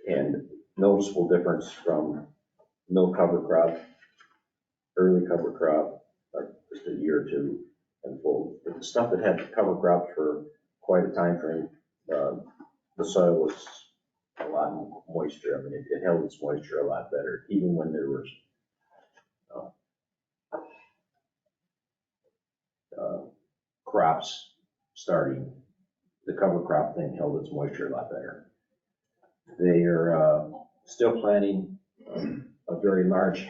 And noticeable difference from no cover crop, early cover crop, like just a year or two, and full. But the stuff that had cover crop for quite a time frame, the soil was a lot more moisture. I mean, it held its moisture a lot better, even when there was crops starting. The cover crop thing held its moisture a lot better. They are still planning a very large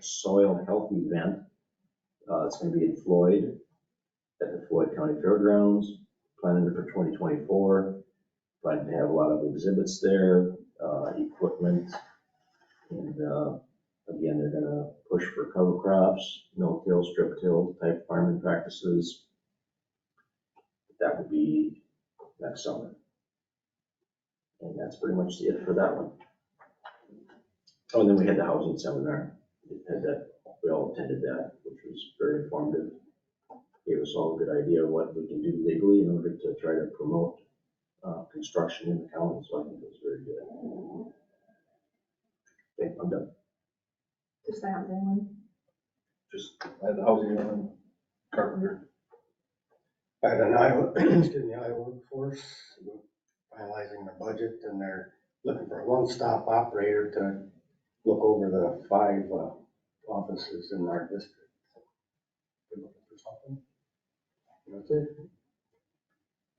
soil health event. It's going to be in Floyd, at the Floyd County Fairgrounds, planning it for 2024. Planning to have a lot of exhibits there, equipment, and again, they're gonna push for cover crops, no-till, strip-till type farming practices. That would be next summer. And that's pretty much it for that one. Oh, and then we had the housing seminar. We all attended that, which was very informative. Gave us all a good idea of what we can do legally in order to try to promote construction in the county, so I think it was very good. Okay, I'm done. Just the housing one. Just, I had the housing one and Carpenter. I had an Iowa workforce finalizing their budget, and they're looking for a one-stop operator to look over the 5 offices in our district. They're looking for something. That's it.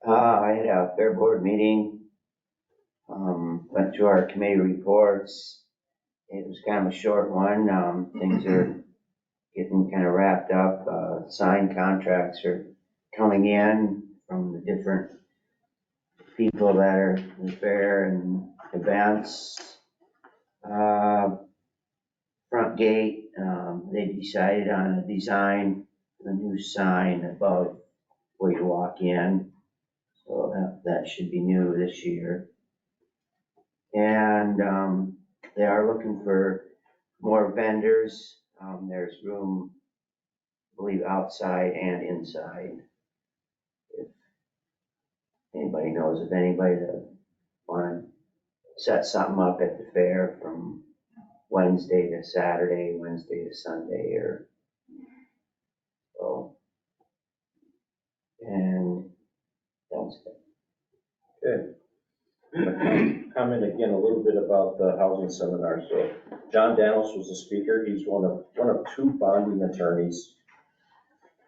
I had a fair board meeting went through our committee reports. It was kind of a short one. Things are getting kind of wrapped up. Signed contracts are coming in from the different people that are in the fair and events. Front gate, they decided on a design for the new sign above where you walk in. So that should be new this year. And they are looking for more vendors. There's room, I believe, outside and inside. If anybody knows of anybody that want to set something up at the fair from Wednesday to Saturday, Wednesday to Sunday, or so. And that's it. Good. Comment again a little bit about the housing seminar. So John Danos was the speaker. He's one of 2 bonding attorneys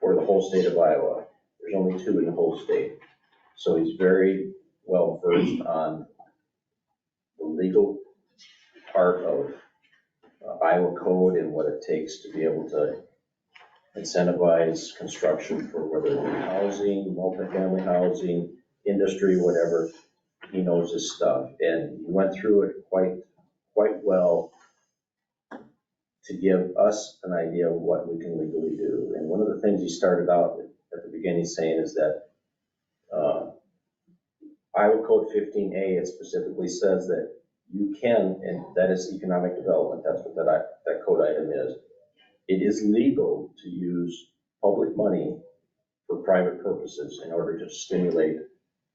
for the whole state of Iowa. There's only 2 in the whole state. So he's very well versed on the legal part of Iowa code and what it takes to be able to incentivize construction for whether it be housing, multifamily housing, industry, whatever. He knows his stuff, and he went through it quite well to give us an idea of what we can legally do. And one of the things he started out at the beginning saying is that Iowa Code 15A, it specifically says that you can, and that is economic development, that's what that code item is. It is legal to use public money for private purposes in order to stimulate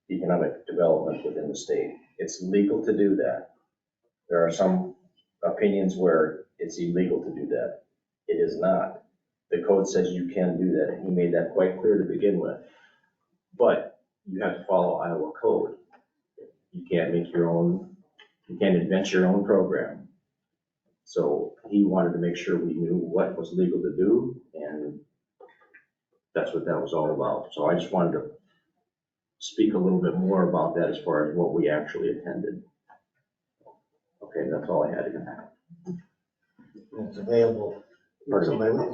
economic development within the state. It's legal to do that. There are some opinions where it's illegal to do that. It is not. The code says you can do that, and he made that quite clear to begin with. But you have to follow Iowa code. You can't invent your own program. So he wanted to make sure we knew what was legal to do, and that's what that was all about. So I just wanted to speak a little bit more about that as far as what we actually attended. Okay, that's all I had again. It's available. It's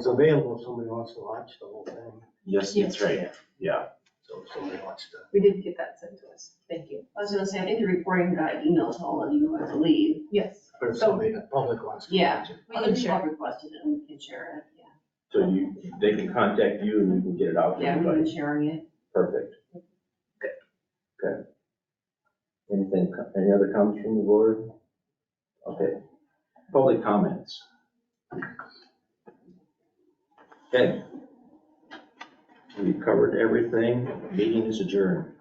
available if somebody wants to watch the whole thing. Yes, that's right. Yeah. So if somebody wants to. We did get that sent to us. Thank you. I was gonna say, I think the recording got emailed to all of you, I believe. Yes. But if somebody in the public wants to Yeah. watch it. We can share, requested it, and we can share it, yeah. So they can contact you and you can get it out to Yeah, we've everybody. been sharing it. Perfect. Okay. Any other comments from the board? Okay. Public comments. Okay. We've covered everything. Meeting is adjourned.